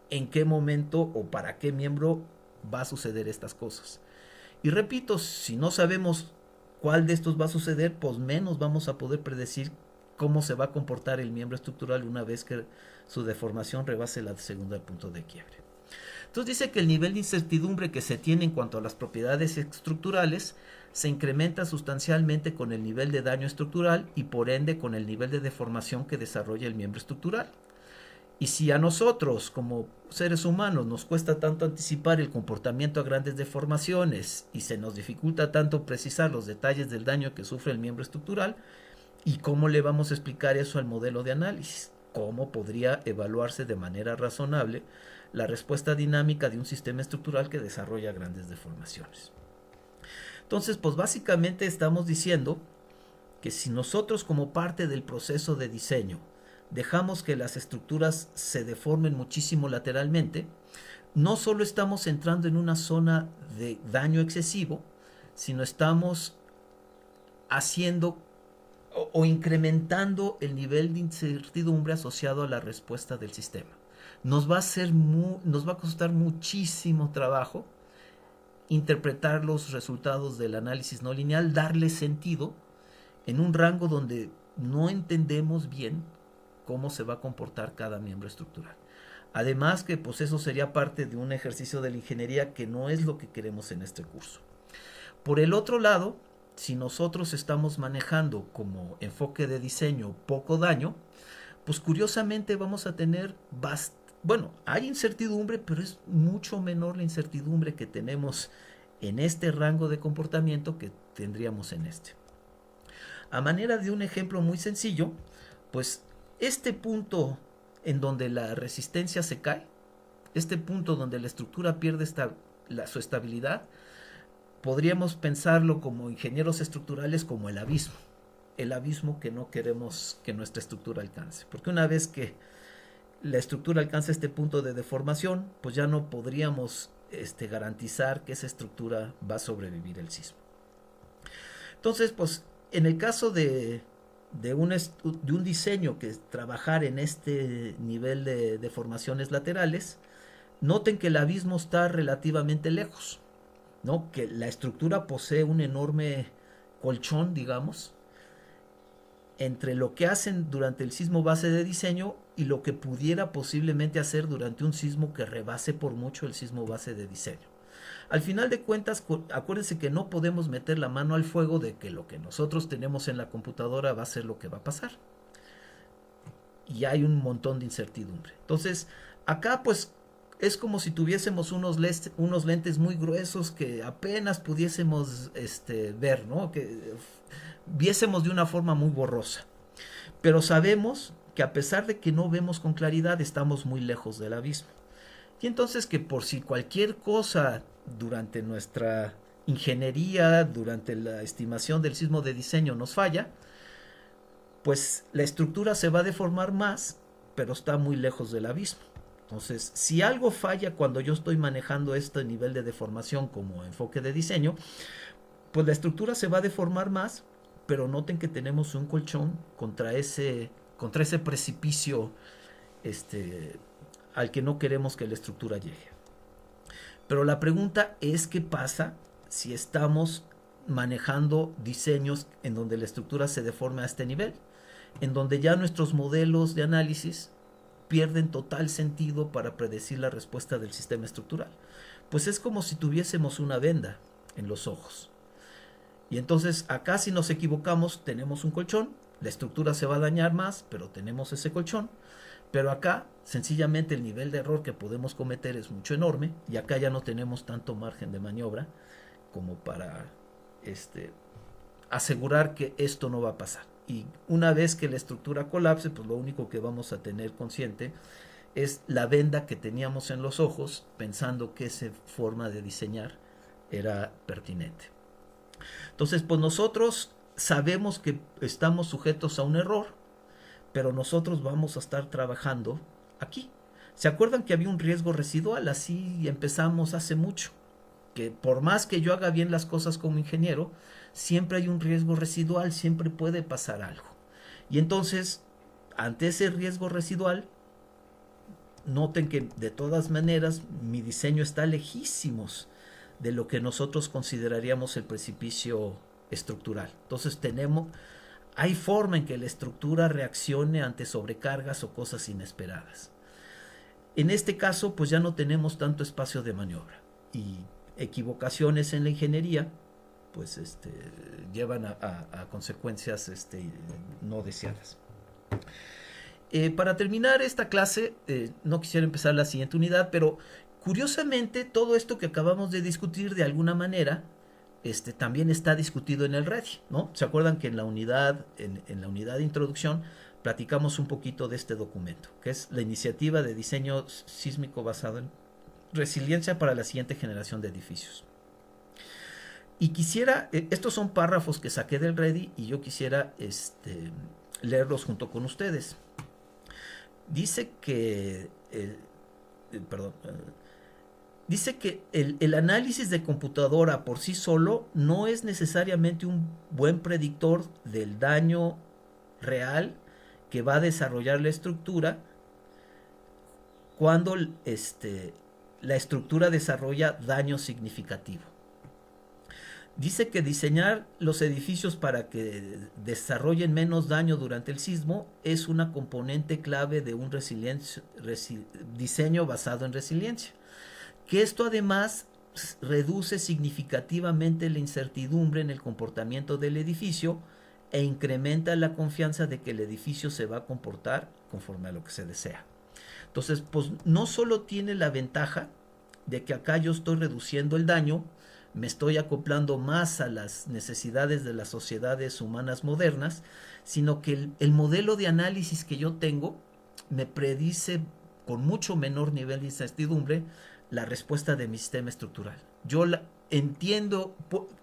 en qué momento o para qué miembro va a suceder estas cosas. Y repito, si no sabemos cuál de estos va a suceder, pues menos vamos a poder predecir cómo se va a comportar el miembro estructural una vez que su deformación rebase el segundo punto de quiebre. Entonces dice que el nivel de incertidumbre que se tiene en cuanto a las propiedades estructurales se incrementa sustancialmente con el nivel de daño estructural y por ende con el nivel de deformación que desarrolla el miembro estructural. Y si a nosotros como seres humanos nos cuesta tanto anticipar el comportamiento a grandes deformaciones y se nos dificulta tanto precisar los detalles del daño que sufre el miembro estructural, ¿y cómo le vamos a explicar eso al modelo de análisis? ¿Cómo podría evaluarse de manera razonable la respuesta dinámica de un sistema estructural que desarrolla grandes deformaciones? Entonces, pues básicamente estamos diciendo que si nosotros como parte del proceso de diseño dejamos que las estructuras se deformen muchísimo lateralmente, no solo estamos entrando en una zona de daño excesivo, sino estamos haciendo o incrementando el nivel de incertidumbre asociado a la respuesta del sistema. Nos va a costar muchísimo trabajo interpretar los resultados del análisis no lineal, darle sentido en un rango donde no entendemos bien cómo se va a comportar cada miembro estructural. Además que pues eso sería parte de un ejercicio de la ingeniería que no es lo que queremos en este curso. Por el otro lado, si nosotros estamos manejando como enfoque de diseño poco daño, pues curiosamente vamos a tener hay incertidumbre, pero es mucho menor la incertidumbre que tenemos en este rango de comportamiento que tendríamos en este. A manera de un ejemplo muy sencillo, pues este punto en donde la resistencia se cae, este punto donde la estructura pierde su estabilidad, podríamos pensarlo como ingenieros estructurales como el abismo que no queremos que nuestra estructura alcance, porque una vez que la estructura alcanza este punto de deformación, pues ya no podríamos garantizar que esa estructura va a sobrevivir el sismo. Entonces, pues en el caso de un diseño que trabajar en este nivel de deformaciones laterales, noten que el abismo está relativamente lejos, ¿no? Que la estructura posee un enorme colchón, digamos, entre lo que hacen durante el sismo base de diseño y lo que pudiera posiblemente hacer durante un sismo que rebase por mucho el sismo base de diseño. Al final de cuentas, acuérdense que no podemos meter la mano al fuego de que lo que nosotros tenemos en la computadora va a ser lo que va a pasar. Y hay un montón de incertidumbre. Entonces, acá pues es como si tuviésemos unos lentes muy gruesos que apenas pudiésemos ver, ¿no? Que viésemos de una forma muy borrosa. Pero sabemos que a pesar de que no vemos con claridad, estamos muy lejos del abismo. Y entonces que por si cualquier cosa durante nuestra ingeniería, durante la estimación del sismo de diseño nos falla, pues la estructura se va a deformar más, pero está muy lejos del abismo. Entonces, si algo falla cuando yo estoy manejando este nivel de deformación como enfoque de diseño, pues la estructura se va a deformar más, pero noten que tenemos un colchón contra ese precipicio al que no queremos que la estructura llegue. Pero la pregunta es qué pasa si estamos manejando diseños en donde la estructura se deforme a este nivel, en donde ya nuestros modelos de análisis pierden total sentido para predecir la respuesta del sistema estructural. Pues es como si tuviésemos una venda en los ojos. Y entonces acá si nos equivocamos tenemos un colchón, la estructura se va a dañar más, pero tenemos ese colchón. Pero acá sencillamente el nivel de error que podemos cometer es mucho enorme y acá ya no tenemos tanto margen de maniobra como para asegurar que esto no va a pasar. Y una vez que la estructura colapse, pues lo único que vamos a tener consciente es la venda que teníamos en los ojos pensando que esa forma de diseñar era pertinente. Entonces, pues nosotros sabemos que estamos sujetos a un error, pero nosotros vamos a estar trabajando aquí. ¿Se acuerdan que había un riesgo residual? Así empezamos hace mucho. Que por más que yo haga bien las cosas como ingeniero, siempre hay un riesgo residual, siempre puede pasar algo. Y entonces, ante ese riesgo residual, noten que de todas maneras mi diseño está lejísimos de lo que nosotros consideraríamos el precipicio estructural. Entonces hay forma en que la estructura reaccione ante sobrecargas o cosas inesperadas. En este caso, pues ya no tenemos tanto espacio de maniobra y equivocaciones en la ingeniería, pues llevan a consecuencias no deseadas. Para terminar esta clase, no quisiera empezar la siguiente unidad, pero curiosamente todo esto que acabamos de discutir de alguna manera también está discutido en el REDI, ¿no? ¿Se acuerdan que en la unidad de introducción platicamos un poquito de este documento, que es la iniciativa de diseño sísmico basado en resiliencia para la siguiente generación de edificios? Y quisiera, estos son párrafos que saqué del REDI y yo quisiera leerlos junto con ustedes. Dice que, dice que el análisis de computadora por sí solo no es necesariamente un buen predictor del daño real que va a desarrollar la estructura cuando la estructura desarrolla daño significativo. Dice que diseñar los edificios para que desarrollen menos daño durante el sismo es una componente clave de un diseño basado en resiliencia. Que esto además reduce significativamente la incertidumbre en el comportamiento del edificio e incrementa la confianza de que el edificio se va a comportar conforme a lo que se desea. Entonces, pues no solo tiene la ventaja de que acá yo estoy reduciendo el daño, me estoy acoplando más a las necesidades de las sociedades humanas modernas, sino que el modelo de análisis que yo tengo me predice con mucho menor nivel de incertidumbre la respuesta de mi sistema estructural. Yo entiendo,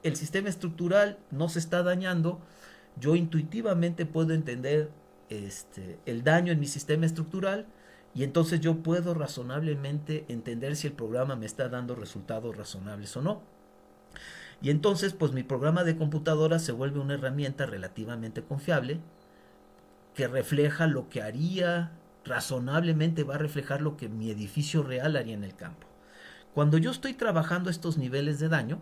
el sistema estructural no se está dañando, yo intuitivamente puedo entender el daño en mi sistema estructural y entonces yo puedo razonablemente entender si el programa me está dando resultados razonables o no. Y entonces pues mi programa de computadora se vuelve una herramienta relativamente confiable que refleja lo que haría, razonablemente va a reflejar lo que mi edificio real haría en el campo. Cuando yo estoy trabajando estos niveles de daño,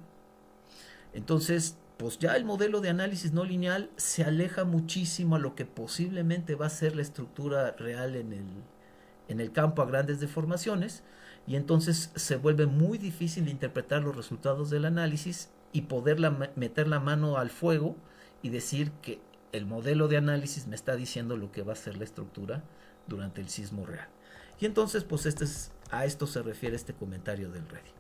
entonces pues ya el modelo de análisis no lineal se aleja muchísimo a lo que posiblemente va a ser la estructura real en el campo a grandes deformaciones, y entonces se vuelve muy difícil interpretar los resultados del análisis y poder meter la mano al fuego y decir que el modelo de análisis me está diciendo lo que va a ser la estructura durante el sismo real. Y entonces, pues a esto se refiere este comentario del Ready.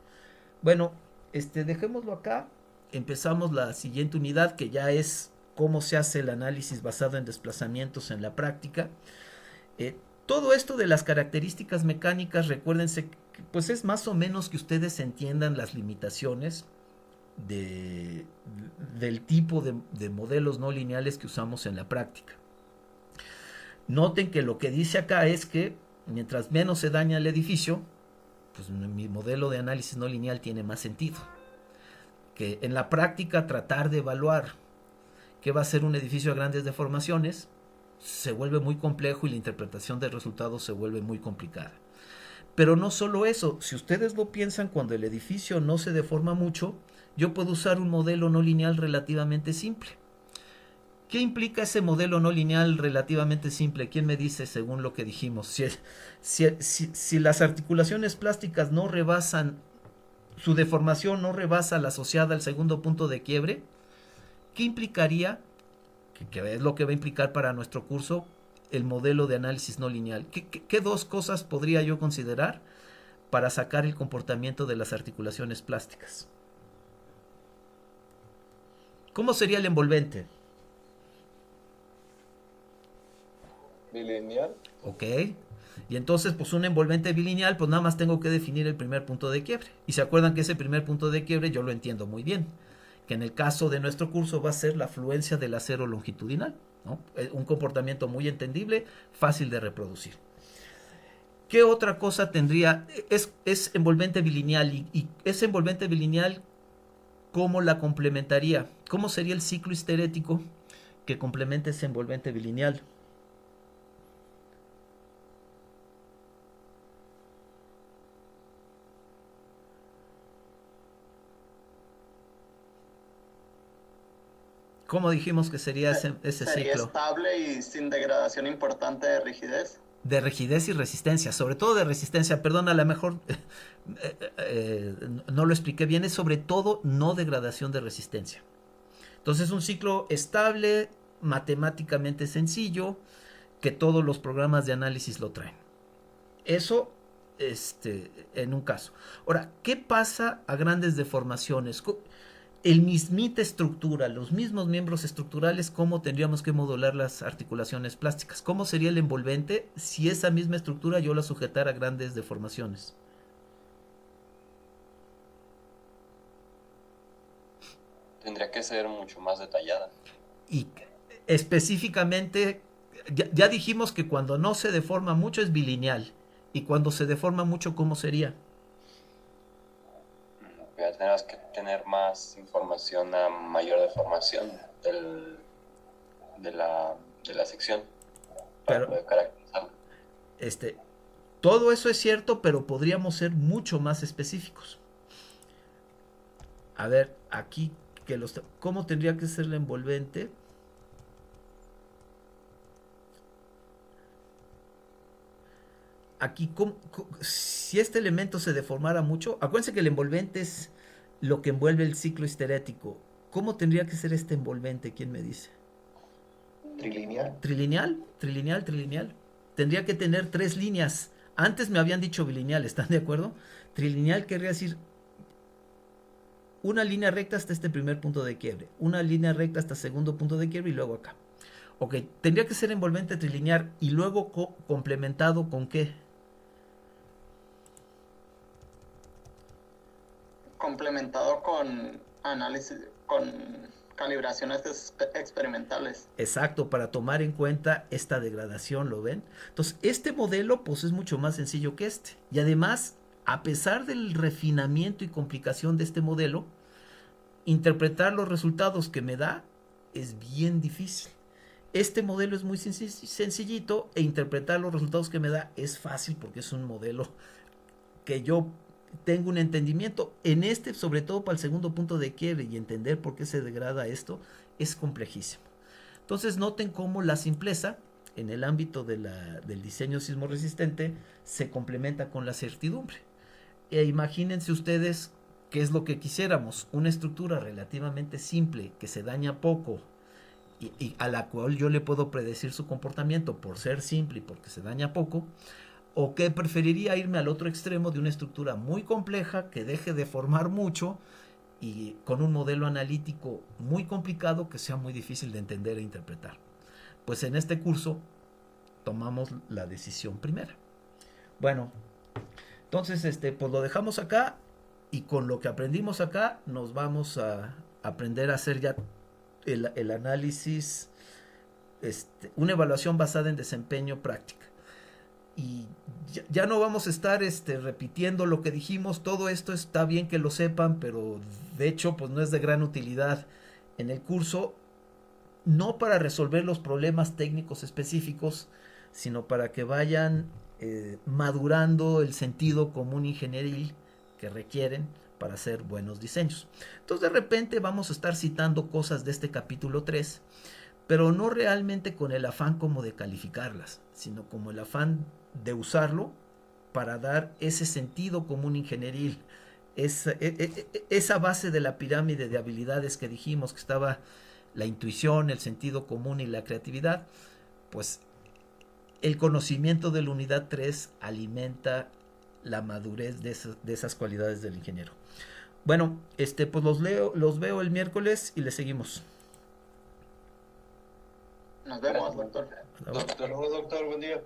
Bueno, dejémoslo acá. Empezamos la siguiente unidad, que ya es cómo se hace el análisis basado en desplazamientos en la práctica. Todo esto de las características mecánicas, recuérdense, pues es más o menos que ustedes entiendan las limitaciones del tipo de modelos no lineales que usamos en la práctica. Noten que lo que dice acá es que mientras menos se daña el edificio, pues mi modelo de análisis no lineal tiene más sentido. Que en la práctica tratar de evaluar qué va a ser un edificio a grandes deformaciones se vuelve muy complejo y la interpretación de resultados se vuelve muy complicada. Pero no solo eso, si ustedes lo piensan, cuando el edificio no se deforma mucho, yo puedo usar un modelo no lineal relativamente simple. ¿Qué implica ese modelo no lineal relativamente simple? ¿Quién me dice según lo que dijimos? Si las articulaciones plásticas no rebasan, su deformación no rebasa la asociada al segundo punto de quiebre, ¿qué implicaría? Que es lo que va a implicar para nuestro curso el modelo de análisis no lineal. ¿Qué dos cosas podría yo considerar para sacar el comportamiento de las articulaciones plásticas? ¿Cómo sería el envolvente? Bilineal. Ok. Y entonces, pues un envolvente bilineal, pues nada más tengo que definir el primer punto de quiebre. Y se acuerdan que ese primer punto de quiebre yo lo entiendo muy bien. Que en el caso de nuestro curso va a ser la fluencia del acero longitudinal, ¿no? Un comportamiento muy entendible, fácil de reproducir. ¿Qué otra cosa tendría? Es envolvente bilineal. Y ese envolvente bilineal, ¿cómo la complementaría? ¿Cómo sería el ciclo histerético que complemente ese envolvente bilineal? ¿Cómo dijimos que sería ese Sería ciclo? estable y sin degradación importante de rigidez. De rigidez y resistencia, sobre todo de resistencia. Perdón, a lo mejor no lo expliqué bien, es sobre todo no degradación de resistencia. Entonces, un ciclo estable, matemáticamente sencillo, que todos los programas de análisis lo traen. Eso, en un caso. Ahora, ¿qué pasa a grandes deformaciones? El mismita estructura, los mismos miembros estructurales, ¿cómo tendríamos que modular las articulaciones plásticas? ¿Cómo sería el envolvente si esa misma estructura yo la sujetara a grandes deformaciones? Tendría que ser mucho más detallada. Y específicamente, ya dijimos que cuando no se deforma mucho es bilineal. Y cuando se deforma mucho, ¿cómo sería? Ya tendrás que tener más información a mayor deformación de la sección para Pero, poder caracterizarlo. todo eso es cierto, pero podríamos ser mucho más específicos. A ver, aquí, ¿cómo tendría que ser la envolvente? Aquí, si este elemento se deformara mucho, acuérdense que el envolvente es lo que envuelve el ciclo histerético. ¿Cómo tendría que ser este envolvente? ¿Quién me dice? Trilineal. Trilineal. Tendría que tener 3 líneas. Antes me habían dicho bilineal, ¿están de acuerdo? Trilineal querría decir una línea recta hasta este primer punto de quiebre, una línea recta hasta segundo punto de quiebre y luego acá. Ok, tendría que ser envolvente trilineal y luego complementado ¿con qué? Complementado con análisis, con calibraciones experimentales. Exacto, para tomar en cuenta esta degradación, ¿lo ven? Entonces, este modelo pues es mucho más sencillo que este. Y además, a pesar del refinamiento y complicación de este modelo, interpretar los resultados que me da es bien difícil. Este modelo es muy sencillito e interpretar los resultados que me da es fácil porque es un modelo que yo tengo un entendimiento. En este, sobre todo para el segundo punto de quiebre y entender por qué se degrada esto, es complejísimo. Entonces noten cómo la simpleza en el ámbito del diseño sismo resistente se complementa con la certidumbre. Imagínense ustedes qué es lo que quisiéramos, una estructura relativamente simple que se daña poco y a la cual yo le puedo predecir su comportamiento por ser simple y porque se daña poco, o que preferiría irme al otro extremo de una estructura muy compleja que deje de formar mucho y con un modelo analítico muy complicado que sea muy difícil de entender e interpretar. Pues en este curso tomamos la decisión primera. Bueno, entonces pues lo dejamos acá y con lo que aprendimos acá nos vamos a aprender a hacer ya el análisis, una evaluación basada en desempeño práctica. Y ya no vamos a estar repitiendo lo que dijimos. Todo esto está bien que lo sepan, pero de hecho pues no es de gran utilidad en el curso, no para resolver los problemas técnicos específicos, sino para que vayan madurando el sentido común ingenieril que requieren para hacer buenos diseños. Entonces de repente vamos a estar citando cosas de este capítulo 3, pero no realmente con el afán como de calificarlas, sino como el afán de usarlo para dar ese sentido común ingenieril, esa base de la pirámide de habilidades que dijimos que estaba la intuición, el sentido común y la creatividad. Pues el conocimiento de la unidad 3 alimenta la madurez de esas cualidades del ingeniero. Bueno, pues los veo el miércoles y les seguimos. Nos vemos, doctor. Hasta luego, doctor. Buen día.